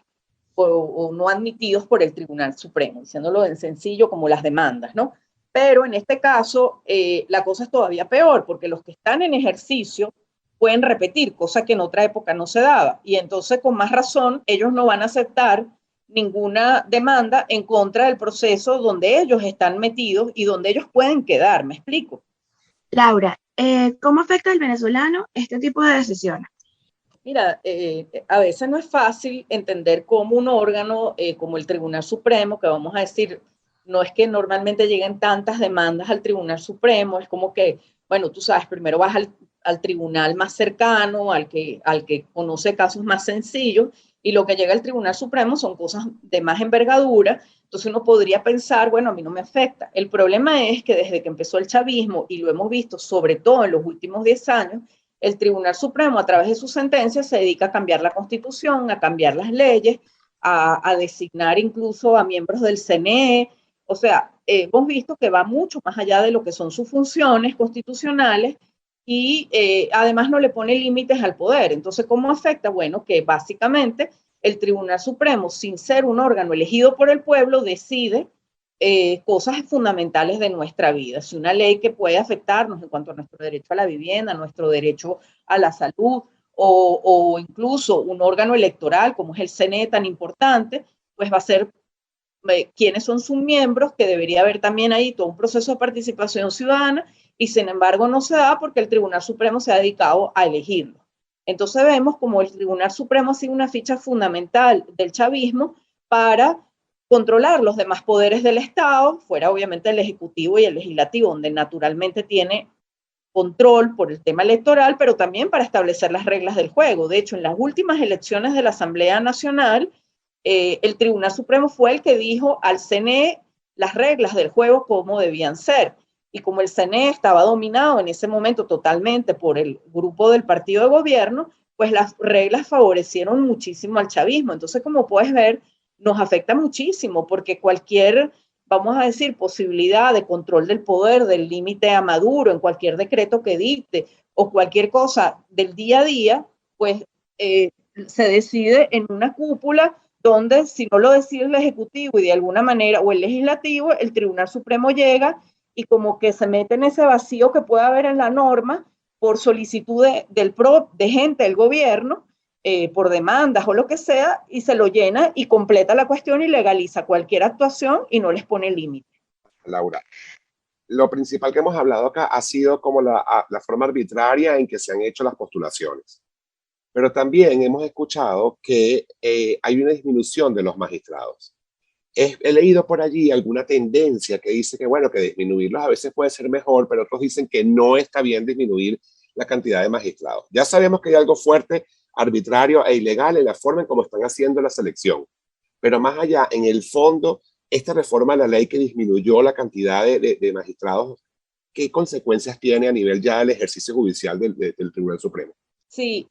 o no admitidos por el Tribunal Supremo, diciéndolo en sencillo como las demandas, ¿no? Pero en este caso la cosa es todavía peor porque los que están en ejercicio pueden repetir, cosa que en otra época no se daba. Y entonces, con más razón, ellos no van a aceptar ninguna demanda en contra del proceso donde ellos están metidos y donde ellos pueden quedar. ¿Me explico? Laura, ¿cómo afecta al venezolano este tipo de decisiones? Mira, a veces no es fácil entender cómo un órgano como el Tribunal Supremo, que vamos a decir, no es que normalmente lleguen tantas demandas al Tribunal Supremo, es como que, bueno, tú sabes, primero vas al tribunal más cercano, al que conoce casos más sencillos, y lo que llega al Tribunal Supremo son cosas de más envergadura. Entonces uno podría pensar, bueno, a mí no me afecta. El problema es que desde que empezó el chavismo, y lo hemos visto sobre todo en los últimos 10 años, el Tribunal Supremo a través de sus sentencias se dedica a cambiar la Constitución, a cambiar las leyes, a designar incluso a miembros del CNE. O sea, hemos visto que va mucho más allá de lo que son sus funciones constitucionales y además no le pone límites al poder. Entonces, ¿cómo afecta? Bueno, que básicamente el Tribunal Supremo, sin ser un órgano elegido por el pueblo, decide cosas fundamentales de nuestra vida. Si una ley que puede afectarnos en cuanto a nuestro derecho a la vivienda, nuestro derecho a la salud, o incluso un órgano electoral como es el CNE tan importante, pues va a ser quiénes son sus miembros, que debería haber también ahí todo un proceso de participación ciudadana, y sin embargo no se da porque el Tribunal Supremo se ha dedicado a elegirlo. Entonces vemos como el Tribunal Supremo ha sido una ficha fundamental del chavismo para controlar los demás poderes del Estado, fuera obviamente el Ejecutivo y el Legislativo, donde naturalmente tiene control por el tema electoral, pero también para establecer las reglas del juego. De hecho, en las últimas elecciones de la Asamblea Nacional, el Tribunal Supremo fue el que dijo al CNE las reglas del juego cómo debían ser. Y como el CNE estaba dominado en ese momento totalmente por el grupo del partido de gobierno, pues las reglas favorecieron muchísimo al chavismo. Entonces, como puedes ver, nos afecta muchísimo porque cualquier, vamos a decir, posibilidad de control del poder, del límite a Maduro en cualquier decreto que dicte o cualquier cosa del día a día, pues se decide en una cúpula donde si no lo decide el Ejecutivo y de alguna manera, o el Legislativo, el Tribunal Supremo llega y como que se mete en ese vacío que puede haber en la norma por solicitud de gente del gobierno por demandas o lo que sea, y se lo llena y completa la cuestión y legaliza cualquier actuación y no les pone límite. Laura, lo principal que hemos hablado acá ha sido como la forma arbitraria en que se han hecho las postulaciones. Pero también hemos escuchado que hay una disminución de los magistrados. He leído por allí alguna tendencia que dice que, bueno, que disminuirlos a veces puede ser mejor, pero otros dicen que no está bien disminuir la cantidad de magistrados. Ya sabemos que hay algo fuerte, arbitrario e ilegal en la forma en cómo están haciendo la selección. Pero más allá, en el fondo, esta reforma de la ley que disminuyó la cantidad de magistrados, ¿qué consecuencias tiene a nivel ya del ejercicio judicial del Tribunal Supremo? Sí,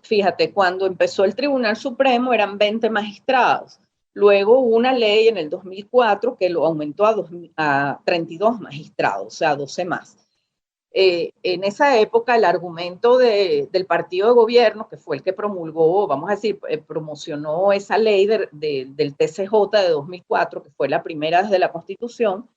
fíjate, cuando empezó el Tribunal Supremo eran 20 magistrados. Luego hubo una ley en el 2004 que lo aumentó a 32 magistrados, o sea, 12 más. En esa época el argumento del partido de gobierno, que fue el que promulgó, vamos a decir, promocionó esa ley del TCJ de 2004, que fue la primera desde la Constitución,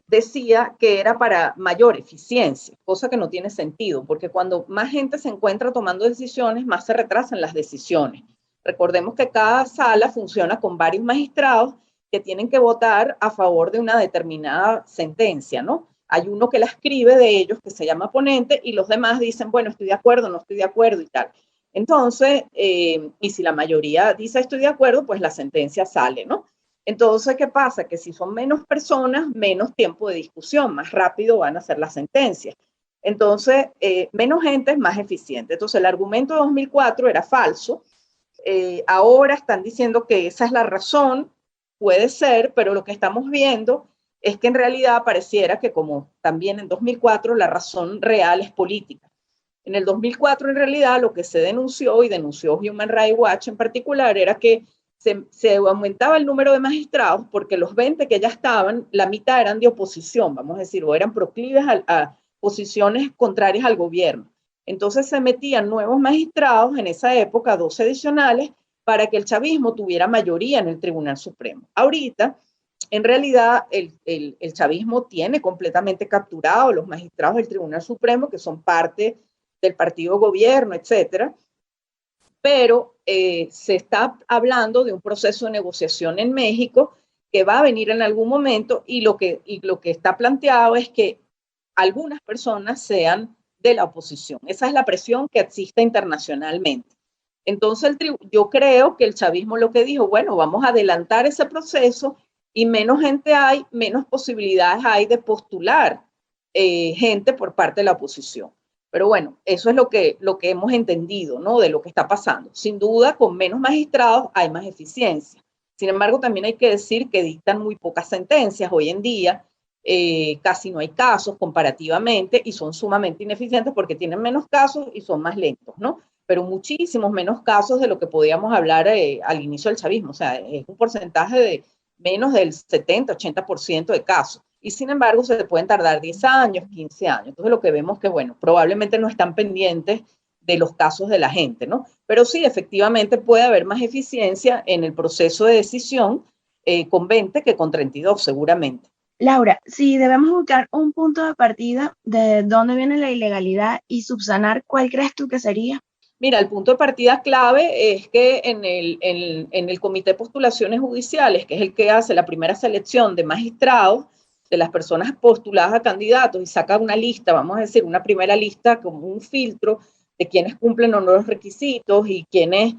decía que era para mayor eficiencia, cosa que no tiene sentido, porque cuando más gente se encuentra tomando decisiones, más se retrasan las decisiones. Recordemos que cada sala funciona con varios magistrados que tienen que votar a favor de una determinada sentencia, ¿no? Hay uno que la escribe de ellos, que se llama ponente, y los demás dicen, bueno, estoy de acuerdo, no estoy de acuerdo y tal. Entonces, y si la mayoría dice estoy de acuerdo, pues la sentencia sale, ¿no? Entonces, ¿qué pasa? Que si son menos personas, menos tiempo de discusión, más rápido van a ser las sentencias. Entonces, menos gente es más eficiente. Entonces, el argumento de 2004 era falso. Ahora están diciendo que esa es la razón, puede ser, pero lo que estamos viendo es que en realidad pareciera que, como también en 2004, la razón real es política. En el 2004, en realidad, lo que se denunció, y denunció Human Rights Watch en particular, era que se aumentaba el número de magistrados porque los 20 que ya estaban, la mitad eran de oposición, vamos a decir, o eran proclives a posiciones contrarias al gobierno. Entonces se metían nuevos magistrados en esa época, 12 adicionales, para que el chavismo tuviera mayoría en el Tribunal Supremo. Ahorita, en realidad, el chavismo tiene completamente capturado los magistrados del Tribunal Supremo, que son parte del partido gobierno, etcétera, pero se está hablando de un proceso de negociación en México que va a venir en algún momento, y lo que está planteado es que algunas personas sean de la oposición. Esa es la presión que existe internacionalmente. Entonces, yo creo que el chavismo lo que dijo, bueno, vamos a adelantar ese proceso y menos gente hay, menos posibilidades hay de postular gente por parte de la oposición. Pero bueno, eso es lo que hemos entendido, ¿no? De lo que está pasando. Sin duda, con menos magistrados hay más eficiencia. Sin embargo, también hay que decir que dictan muy pocas sentencias hoy en día. Casi no hay casos comparativamente y son sumamente ineficientes porque tienen menos casos y son más lentos, ¿no? Pero muchísimos menos casos de lo que podíamos hablar al inicio del chavismo. O sea, es un porcentaje de menos del 70-80% de casos. Y sin embargo, se pueden tardar 10 años, 15 años. Entonces, lo que vemos que, bueno, probablemente no están pendientes de los casos de la gente, ¿no? Pero sí, efectivamente puede haber más eficiencia en el proceso de decisión con 20 que con 32, seguramente. Laura, si debemos buscar un punto de partida de dónde viene la ilegalidad y subsanar, ¿cuál crees tú que sería? Mira, el punto de partida clave es que en el Comité de Postulaciones Judiciales, que es el que hace la primera selección de magistrados, de las personas postuladas a candidatos, y saca una lista, vamos a decir, una primera lista como un filtro de quienes cumplen o no los requisitos y quienes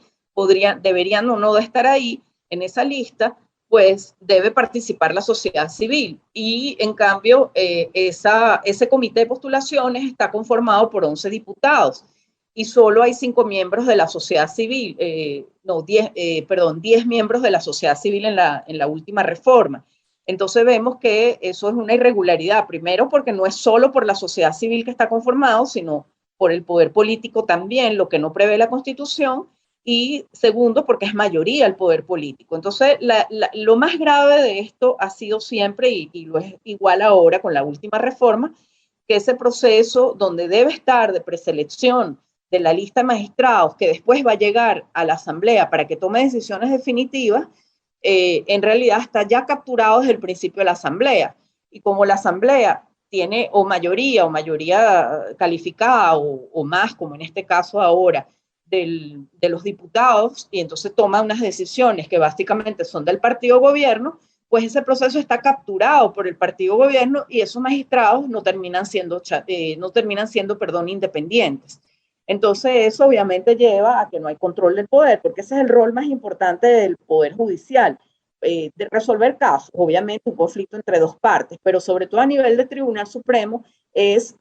deberían o no de estar ahí en esa lista, pues debe participar la sociedad civil. Y en cambio, ese comité de postulaciones está conformado por 11 diputados y solo hay 5 miembros de la sociedad civil, 10 miembros de la sociedad civil en la última reforma. Entonces vemos que eso es una irregularidad, primero porque no es solo por la sociedad civil que está conformado, sino por el poder político también, lo que no prevé la Constitución, y segundo porque es mayoría el poder político. Entonces lo más grave de esto ha sido siempre, y lo es igual ahora con la última reforma, que ese proceso donde debe estar de preselección de la lista de magistrados que después va a llegar a la Asamblea para que tome decisiones definitivas, en realidad está ya capturado desde el principio de la Asamblea. Y como la Asamblea tiene o mayoría calificada o más, como en este caso ahora, de los diputados y entonces toma unas decisiones que básicamente son del partido gobierno, pues ese proceso está capturado por el partido gobierno y esos magistrados no terminan siendo, independientes. Entonces eso obviamente lleva a que no hay control del poder, porque ese es el rol más importante del Poder Judicial, de resolver casos, obviamente un conflicto entre dos partes, pero sobre todo a nivel de Tribunal Supremo es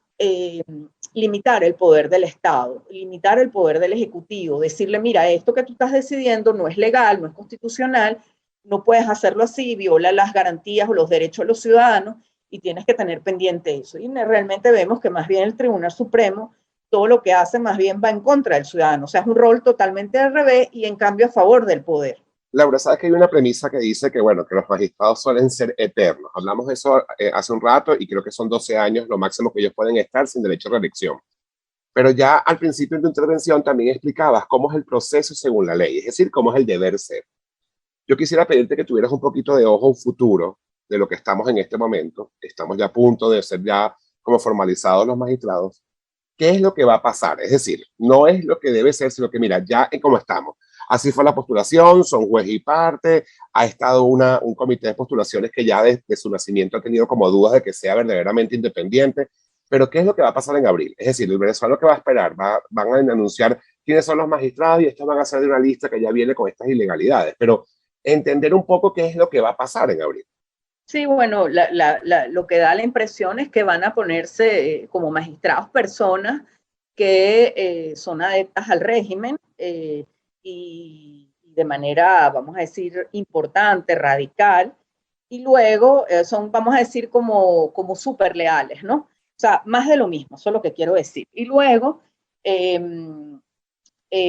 limitar el poder del Estado, limitar el poder del Ejecutivo, decirle, mira, esto que tú estás decidiendo no es legal, no es constitucional, no puedes hacerlo así, viola las garantías o los derechos de los ciudadanos y tienes que tener pendiente eso. Y realmente vemos que más bien el Tribunal Supremo, todo lo que hace más bien va en contra del ciudadano, o sea, es un rol totalmente al revés y en cambio a favor del poder. Laura, sabes que hay una premisa que dice que, bueno, que los magistrados suelen ser eternos. Hablamos de eso hace un rato y creo que son 12 años lo máximo que ellos pueden estar sin derecho a reelección. Pero ya al principio de tu intervención también explicabas cómo es el proceso según la ley, es decir, cómo es el deber ser. Yo quisiera pedirte que tuvieras un poquito de ojo futuro de lo que estamos en este momento. Estamos ya a punto de ser ya como formalizados los magistrados. ¿Qué es lo que va a pasar? Es decir, no es lo que debe ser, sino que mira, ya en cómo estamos. Así fue la postulación, son juez y parte, ha estado un comité de postulaciones que ya desde su nacimiento ha tenido como dudas de que sea verdaderamente independiente, pero ¿qué es lo que va a pasar en abril? Es decir, el venezolano que va a esperar, van a anunciar quiénes son los magistrados y estos van a ser de una lista que ya viene con estas ilegalidades, pero entender un poco qué es lo que va a pasar en abril. Sí, bueno, lo que da la impresión es que van a ponerse como magistrados personas que son adeptas al régimen, y de manera, vamos a decir, importante, radical, y luego son, vamos a decir, como súper leales, ¿no? O sea, más de lo mismo, eso es lo que quiero decir. Y luego,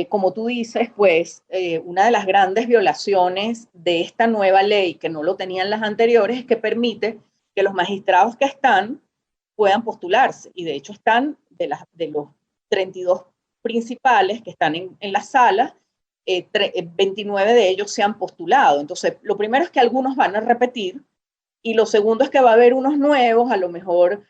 como tú dices, pues una de las grandes violaciones de esta nueva ley, que no lo tenían las anteriores, es que permite que los magistrados que están puedan postularse, y de hecho están de los 32 principales que están en la sala, 29 de ellos se han postulado. Entonces, lo primero es que algunos van a repetir y lo segundo es que va a haber unos nuevos, a lo mejor,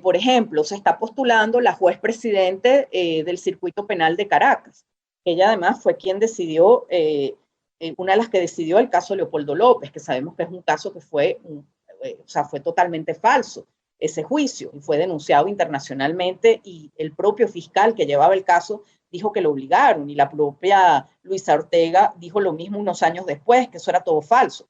por ejemplo, se está postulando la juez presidente del Circuito Penal de Caracas. Ella además fue quien decidió, una de las que decidió el caso Leopoldo López, que sabemos que es un caso que fue totalmente falso ese juicio y fue denunciado internacionalmente y el propio fiscal que llevaba el caso dijo que lo obligaron y la propia Luisa Ortega dijo lo mismo unos años después, que eso era todo falso.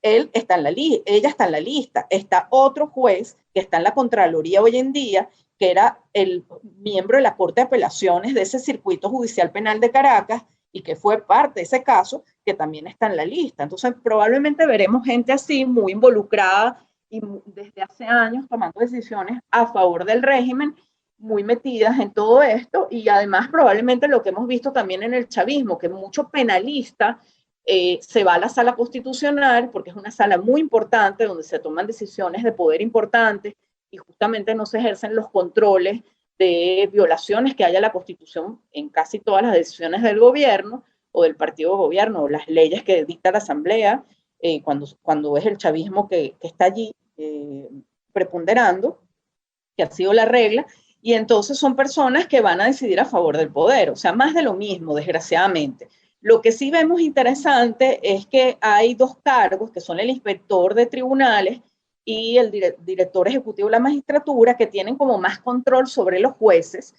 Ella está en la lista, está otro juez que está en la Contraloría hoy en día, que era el miembro de la Corte de Apelaciones de ese Circuito Judicial Penal de Caracas y que fue parte de ese caso, que también está en la lista. Entonces, probablemente veremos gente así, muy involucrada y desde hace años tomando decisiones a favor del régimen, muy metidas en todo esto, y además probablemente lo que hemos visto también en el chavismo, que mucho penalista se va a la sala constitucional, porque es una sala muy importante, donde se toman decisiones de poder importantes, y justamente no se ejercen los controles de violaciones que haya a la Constitución en casi todas las decisiones del gobierno, o del partido de gobierno, o las leyes que dicta la Asamblea, cuando es el chavismo que está allí preponderando, que ha sido la regla, y entonces son personas que van a decidir a favor del poder, o sea, más de lo mismo, desgraciadamente. Lo que sí vemos interesante es que hay dos cargos, que son el inspector de tribunales y el director ejecutivo de la magistratura, que tienen como más control sobre los jueces,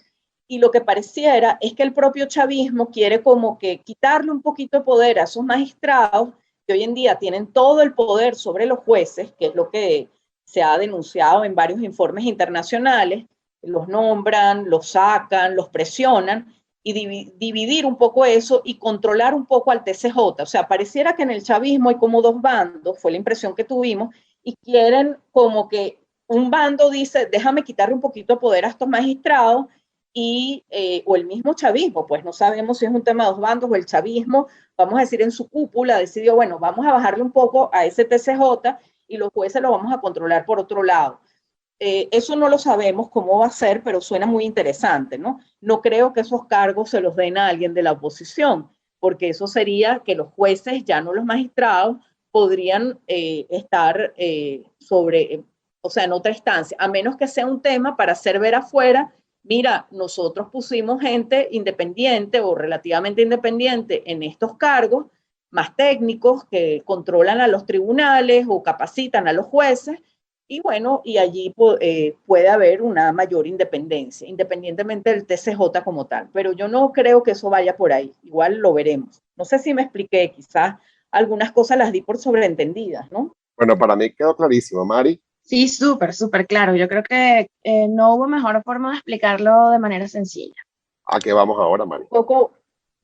y lo que pareciera es que el propio chavismo quiere como que quitarle un poquito de poder a esos magistrados, que hoy en día tienen todo el poder sobre los jueces, que es lo que se ha denunciado en varios informes internacionales, los nombran, los sacan, los presionan, y dividir un poco eso y controlar un poco al TCJ. O sea, pareciera que en el chavismo hay como dos bandos, fue la impresión que tuvimos, y quieren como que un bando dice, déjame quitarle un poquito de poder a estos magistrados, o el mismo chavismo, pues no sabemos si es un tema de dos bandos, o el chavismo, vamos a decir, en su cúpula decidió, bueno, vamos a bajarle un poco a ese TCJ y los jueces lo vamos a controlar por otro lado. Eso no lo sabemos cómo va a ser, pero suena muy interesante, ¿no? No creo que esos cargos se los den a alguien de la oposición, porque eso sería que los jueces, ya no los magistrados, podrían estar o sea, en otra instancia, a menos que sea un tema para hacer ver afuera mira, nosotros pusimos gente independiente o relativamente independiente en estos cargos, más técnicos que controlan a los tribunales o capacitan a los jueces, y bueno, y allí puede haber una mayor independencia, independientemente del TCJ como tal. Pero yo no creo que eso vaya por ahí, igual lo veremos. No sé si me expliqué, quizás algunas cosas las di por sobreentendidas, ¿no? Bueno, para mí quedó clarísimo, Mari. Sí, súper, súper claro. Yo creo que no hubo mejor forma de explicarlo de manera sencilla. ¿A qué vamos ahora, Mari?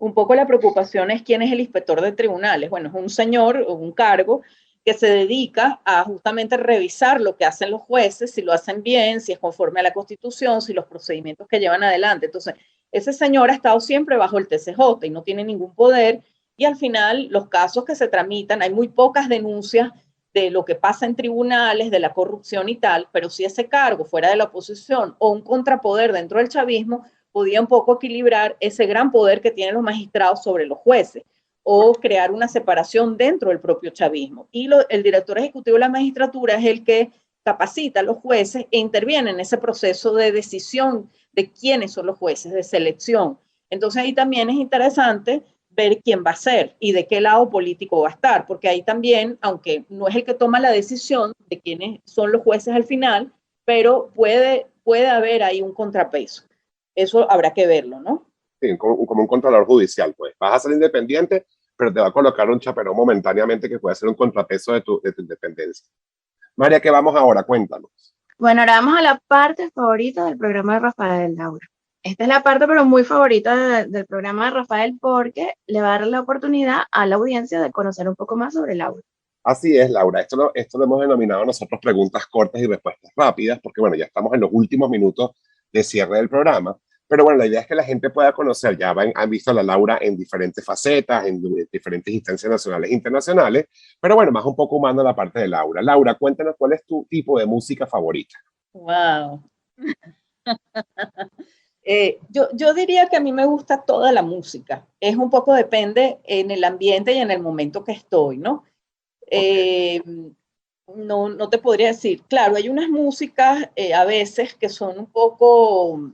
Un poco la preocupación es quién es el inspector de tribunales. Bueno, es un señor o un cargo que se dedica a justamente revisar lo que hacen los jueces, si lo hacen bien, si es conforme a la Constitución, si los procedimientos que llevan adelante. Entonces, ese señor ha estado siempre bajo el TCJ y no tiene ningún poder, y al final los casos que se tramitan, hay muy pocas denuncias de lo que pasa en tribunales, de la corrupción y tal, pero si ese cargo fuera de la oposición o un contrapoder dentro del chavismo, podía un poco equilibrar ese gran poder que tienen los magistrados sobre los jueces o crear una separación dentro del propio chavismo. Y el director ejecutivo de la magistratura es el que capacita a los jueces e interviene en ese proceso de decisión de quiénes son los jueces, de selección. Entonces ahí también es interesante ver quién va a ser y de qué lado político va a estar, porque ahí también, aunque no es el que toma la decisión de quiénes son los jueces al final, pero puede haber ahí un contrapeso. Eso habrá que verlo, ¿no? Sí, como un controlador judicial, pues. Vas a ser independiente, pero te va a colocar un chaperón momentáneamente que puede ser un contrapeso de tu independencia. María, ¿qué vamos ahora? Cuéntanos. Bueno, ahora vamos a la parte favorita del programa de Rafael Laura. Esta es la parte pero muy favorita del programa de Rafael porque le va a dar la oportunidad a la audiencia de conocer un poco más sobre Laura. Así es, Laura. Esto lo hemos denominado nosotros preguntas cortas y respuestas rápidas, porque bueno, ya estamos en los últimos minutos de cierre del programa. Pero bueno, la idea es que la gente pueda conocer, han visto a la Laura en diferentes facetas, en diferentes instancias nacionales e internacionales, pero bueno, más un poco humano la parte de Laura. Laura, cuéntanos cuál es tu tipo de música favorita. Wow. Yo diría que a mí me gusta toda la música. Es un poco depende en el ambiente y en el momento que estoy, ¿no? Okay. No te podría decir. Claro, hay unas músicas a veces que son un poco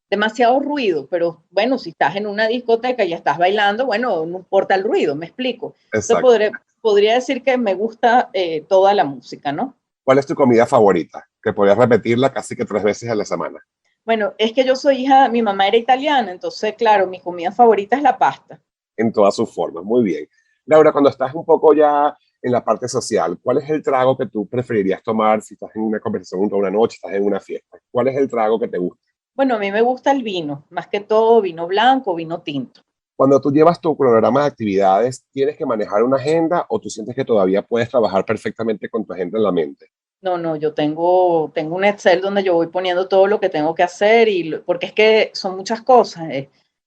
demasiado ruido, pero bueno, si estás en una discoteca y estás bailando, bueno, no importa el ruido, me explico. Entonces podría decir que me gusta toda la música, ¿no? ¿Cuál es tu comida favorita? Que podrías repetirla casi que 3 veces a la semana. Bueno, es que yo soy hija, mi mamá era italiana, entonces, claro, mi comida favorita es la pasta. En todas sus formas, muy bien. Laura, cuando estás un poco ya en la parte social, ¿cuál es el trago que tú preferirías tomar si estás en una conversación toda una noche, estás en una fiesta? ¿Cuál es el trago que te gusta? Bueno, a mí me gusta el vino, más que todo vino blanco, vino tinto. Cuando tú llevas tu programa de actividades, ¿tienes que manejar una agenda o tú sientes que todavía puedes trabajar perfectamente con tu agenda en la mente? No, yo tengo un Excel donde yo voy poniendo todo lo que tengo que hacer porque es que son muchas cosas.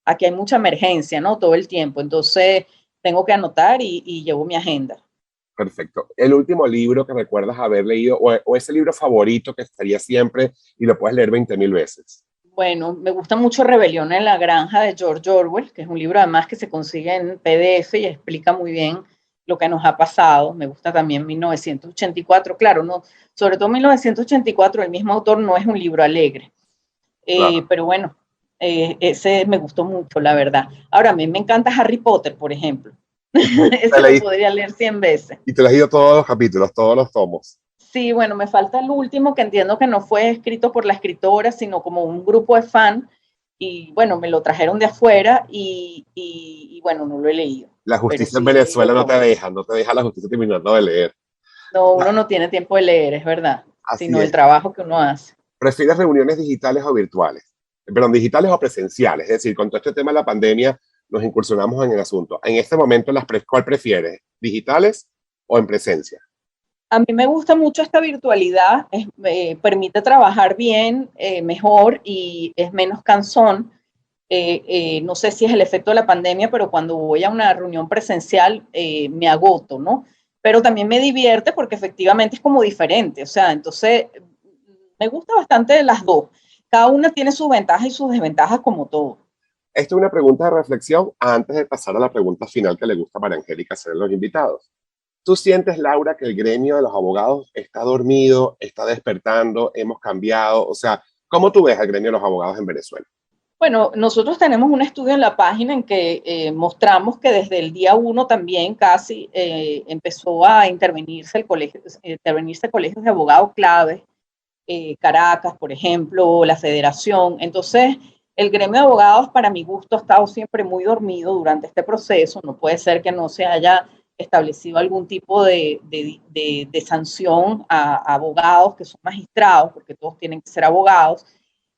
Aquí hay mucha emergencia, ¿no? Todo el tiempo. Entonces, tengo que anotar y llevo mi agenda. Perfecto. ¿El último libro que recuerdas haber leído o ese libro favorito que estaría siempre y lo puedes leer 20,000 veces? Bueno, me gusta mucho Rebelión en la Granja de George Orwell, que es un libro además que se consigue en PDF y explica muy bien lo que nos ha pasado. Me gusta también 1984, claro, no, sobre todo 1984, el mismo autor no es un libro alegre, claro. Pero bueno, ese me gustó mucho, la verdad. Ahora, a mí me encanta Harry Potter, por ejemplo. Ese lo podría leer 100 veces. Y te lo has leído todos los capítulos, todos los tomos. Sí, bueno, me falta el último, que entiendo que no fue escrito por la escritora, sino como un grupo de fans, y bueno, me lo trajeron de afuera y bueno, no lo he leído. La justicia en Venezuela no te deja la justicia terminando de leer. No, uno no tiene tiempo de leer, es verdad, sino el trabajo que uno hace. ¿Prefieres reuniones digitales o virtuales? Perdón, digitales o presenciales, es decir, con todo este tema de la pandemia nos incursionamos en el asunto. En este momento, ¿cuál prefieres? ¿Digitales o en presencia? A mí me gusta mucho esta virtualidad, permite trabajar bien, mejor y es menos cansón. No sé si es el efecto de la pandemia, pero cuando voy a una reunión presencial me agoto, ¿no? Pero también me divierte porque efectivamente es como diferente, o sea, entonces me gusta bastante de las dos. Cada una tiene sus ventajas y sus desventajas como todo. Esto es una pregunta de reflexión antes de pasar a la pregunta final que le gusta a María Angélica hacer a los invitados. ¿Tú sientes, Laura, que el gremio de los abogados está dormido, está despertando, hemos cambiado? O sea, ¿Cómo tú ves al gremio de los abogados en Venezuela? Bueno, nosotros tenemos un estudio en la página en que mostramos que desde el día 1 también casi empezó a intervenirse colegios de abogados claves, Caracas, por ejemplo, la Federación. Entonces, el gremio de abogados, para mi gusto, ha estado siempre muy dormido durante este proceso. No puede ser que no se haya establecido algún tipo de sanción a abogados que son magistrados, porque todos tienen que ser abogados.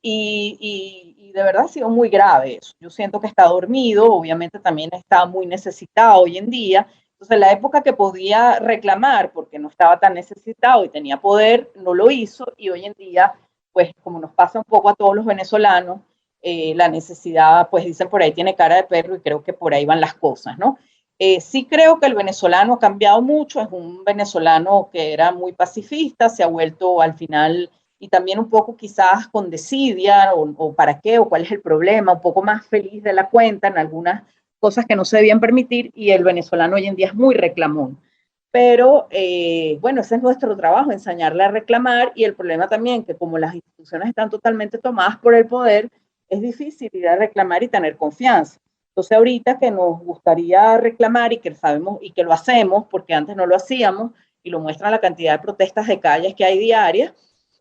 Y de verdad ha sido muy grave eso. Yo siento que está dormido, obviamente también está muy necesitado hoy en día. Entonces, la época que podía reclamar, porque no estaba tan necesitado y tenía poder, no lo hizo. Y hoy en día, pues como nos pasa un poco a todos los venezolanos, la necesidad, pues dicen por ahí tiene cara de perro y creo que por ahí van las cosas, ¿no? Sí creo que el venezolano ha cambiado mucho, es un venezolano que era muy pacifista, se ha vuelto al final y también un poco quizás con desidia o para qué o cuál es el problema, un poco más feliz de la cuenta en algunas cosas que no se debían permitir y el venezolano hoy en día es muy reclamón. Pero bueno, ese es nuestro trabajo, enseñarle a reclamar y el problema también que como las instituciones están totalmente tomadas por el poder, es difícil ir a reclamar y tener confianza. Entonces ahorita que nos gustaría reclamar y que sabemos y que lo hacemos, porque antes no lo hacíamos y lo muestra la cantidad de protestas de calles que hay diarias,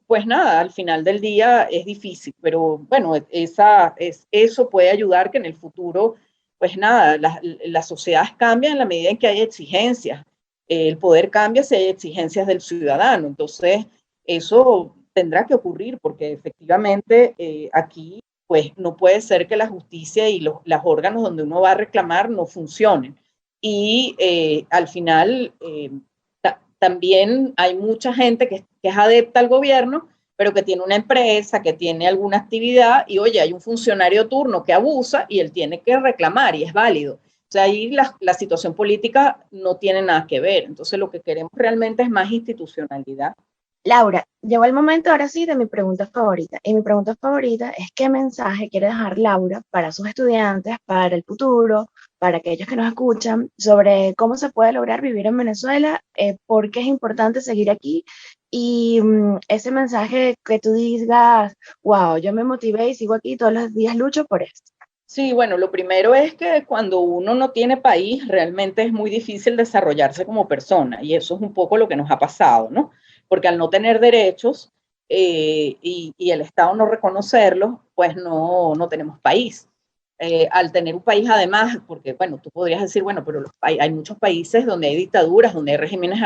pues nada, al final del día es difícil, pero bueno, eso puede ayudar que en el futuro, pues nada, las sociedades cambian en la medida en que hay exigencias. El poder cambia si hay exigencias del ciudadano. Entonces, eso tendrá que ocurrir porque efectivamente aquí, pues no puede ser que la justicia y los órganos donde uno va a reclamar no funcionen. Y al final también hay mucha gente que es adepta al gobierno, pero que tiene una empresa, que tiene alguna actividad y oye, hay un funcionario turno que abusa y él tiene que reclamar y es válido. O sea, ahí la situación política no tiene nada que ver. Entonces, lo que queremos realmente es más institucionalidad. Laura, llegó el momento ahora sí de mi pregunta favorita. Y mi pregunta favorita es qué mensaje quiere dejar Laura para sus estudiantes, para el futuro, para aquellos que nos escuchan, sobre cómo se puede lograr vivir en Venezuela, por qué es importante seguir aquí. Y ese mensaje que tú digas, wow, yo me motivé y sigo aquí todos los días, lucho por esto. Sí, bueno, lo primero es que cuando uno no tiene país, realmente es muy difícil desarrollarse como persona. Y eso es un poco lo que nos ha pasado, ¿no? Porque al no tener derechos y el Estado no reconocerlos, pues no tenemos país. Al tener un país además, porque bueno, tú podrías decir, bueno, pero hay muchos países donde hay dictaduras, donde hay regímenes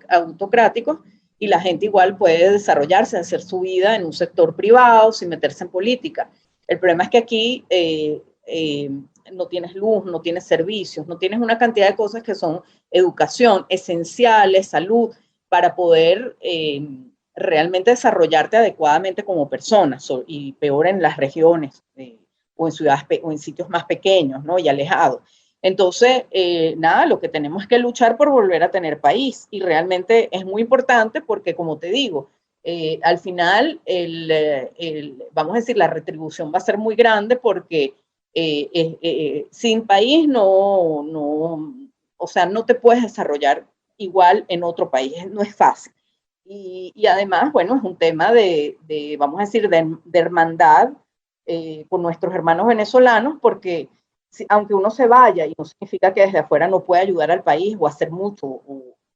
autocráticos y la gente igual puede desarrollarse, hacer su vida en un sector privado sin meterse en política. El problema es que aquí no tienes luz, no tienes servicios, no tienes una cantidad de cosas que son educación, esenciales, salud, para poder realmente desarrollarte adecuadamente como persona, y peor en las regiones o en ciudades o en sitios más pequeños, ¿no? Y alejados. Entonces, nada, lo que tenemos es que luchar por volver a tener país y realmente es muy importante porque, como te digo, al final, vamos a decir, la retribución va a ser muy grande porque sin país o sea, no te puedes desarrollar igual en otro país, no es fácil. Y además, bueno, es un tema vamos a decir, de hermandad con nuestros hermanos venezolanos, porque aunque uno se vaya, y no significa que desde afuera no pueda ayudar al país o hacer mucho,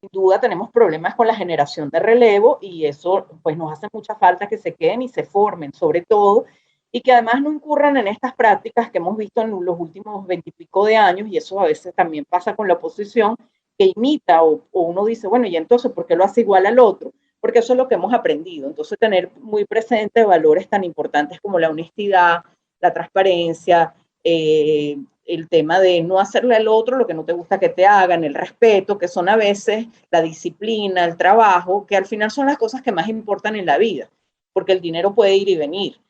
sin duda tenemos problemas con la generación de relevo y eso pues nos hace mucha falta que se queden y se formen, sobre todo, y que además no incurran en estas prácticas que hemos visto en los últimos 20 y pico de años, y eso a veces también pasa con la oposición, que imita o uno dice, bueno, y entonces, ¿por qué lo hace igual al otro? Porque eso es lo que hemos aprendido. Entonces, tener muy presente valores tan importantes como la honestidad, la transparencia, el tema de no hacerle al otro lo que no te gusta que te hagan, el respeto, que son a veces la disciplina, el trabajo, que al final son las cosas que más importan en la vida, porque el dinero puede ir y venir.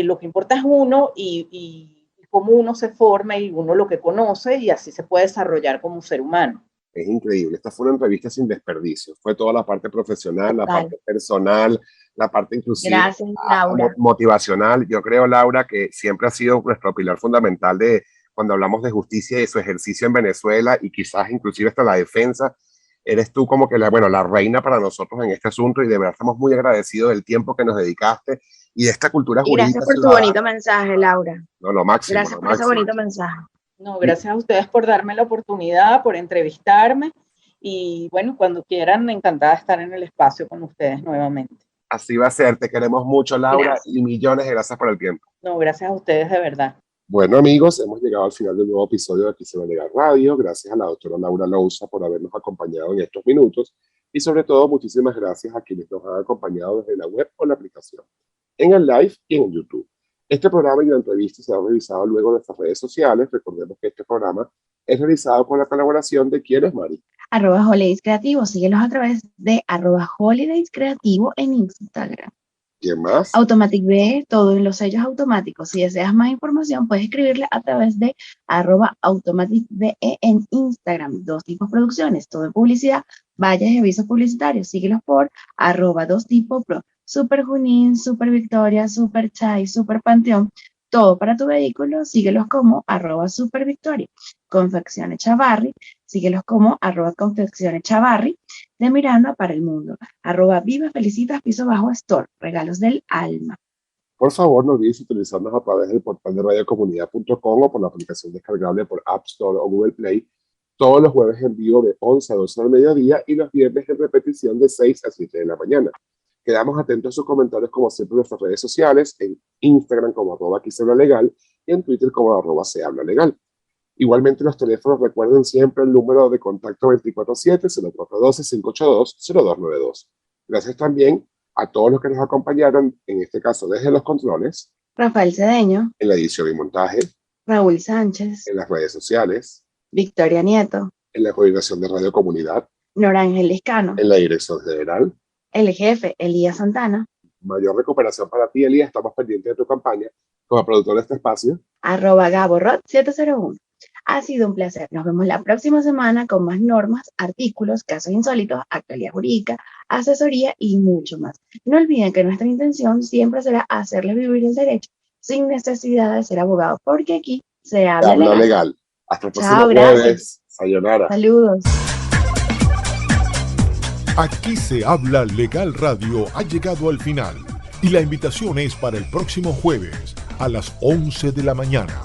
Lo que importa es uno y cómo uno se forma y uno lo que conoce y así se puede desarrollar como un ser humano. Es increíble. Esta fue una entrevista sin desperdicio. Fue toda la parte profesional, la parte personal, la parte inclusive Gracias, Laura. Motivacional. Yo creo, Laura, que siempre ha sido nuestro pilar fundamental de cuando hablamos de justicia y su ejercicio en Venezuela y quizás inclusive hasta la defensa. Eres tú como que la reina para nosotros en este asunto y de verdad estamos muy agradecidos del tiempo que nos dedicaste y de esta cultura Y jurídica gracias por tu ciudadana. bonito mensaje, Laura. No, lo máximo. Gracias lo por ese máximo. bonito mensaje. No, gracias a ustedes por darme la oportunidad, por entrevistarme y bueno, cuando quieran, encantada de estar en el espacio con ustedes nuevamente. Así va a ser, te queremos mucho, Laura, Gracias. y millones de gracias por el tiempo. No, gracias a ustedes de verdad. Bueno, amigos, hemos llegado al final del nuevo episodio de Aquí se va a Legal Radio. Gracias a la doctora Laura Lousa por habernos acompañado en estos minutos y sobre todo muchísimas gracias a quienes nos han acompañado desde la web o la aplicación, en el live y en YouTube. Este programa y la entrevista se ha realizado luego en nuestras redes sociales. Recordemos que este programa es realizado con la colaboración de ¿quién es, Mari? @Holidays Creativo, síguelos a través de @Holidays Creativo en Instagram. ¿Quién más? Automatic BE, todo en los sellos automáticos. Si deseas más información, puedes escribirle a través de @AutomaticBE en Instagram. 2 tipos producciones, todo en publicidad, vallas y avisos publicitarios. Síguelos por @2tipopro. Super Junín, Super Victoria, Super Chai, Super Panteón, todo para tu vehículo. Síguelos como @Super Victoria. Confecciones Chavarri, síguelos como @Confecciones Chavarri. De Miranda para el mundo, @Viva Felicitas _Store, regalos del alma. Por favor, no olvides utilizarnos a través del portal de radiocomunidad.com o por la aplicación descargable por App Store o Google Play, todos los jueves en vivo de 11 a 12 del mediodía y los viernes en repetición de 6 a 7 de la mañana. Quedamos atentos a sus comentarios como siempre en nuestras redes sociales, en Instagram como @aquí se habla legal y en Twitter como @se habla legal. Igualmente los teléfonos, recuerden siempre el número de contacto 24/7 0412-582-0292. Gracias también a todos los que nos acompañaron, en este caso desde los controles, Rafael Cedeño, en la edición y montaje, Raúl Sánchez, en las redes sociales, Victoria Nieto, en la coordinación de Radio Comunidad, Nora Ángel Liscano, en la dirección general. el jefe Elías Santana, Mayor recuperación para ti, Elías. Estamos pendientes de tu campaña como productor de este espacio. @GaboRod701. Ha sido un placer. Nos vemos la próxima semana con más normas, artículos, casos insólitos, actualidad jurídica, asesoría y mucho más. No olviden que nuestra intención siempre será hacerles vivir el derecho sin necesidad de ser abogado, porque aquí se habla legal. Hasta el próximo Chao, jueves. gracias. Sayonara. Saludos. Aquí se habla Legal Radio ha llegado al final y la invitación es para el próximo jueves a las 11 de la mañana.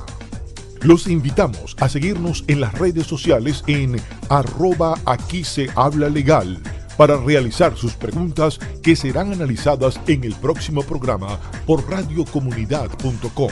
Los invitamos a seguirnos en las redes sociales en @aquí se habla legal para realizar sus preguntas que serán analizadas en el próximo programa por radiocomunidad.com.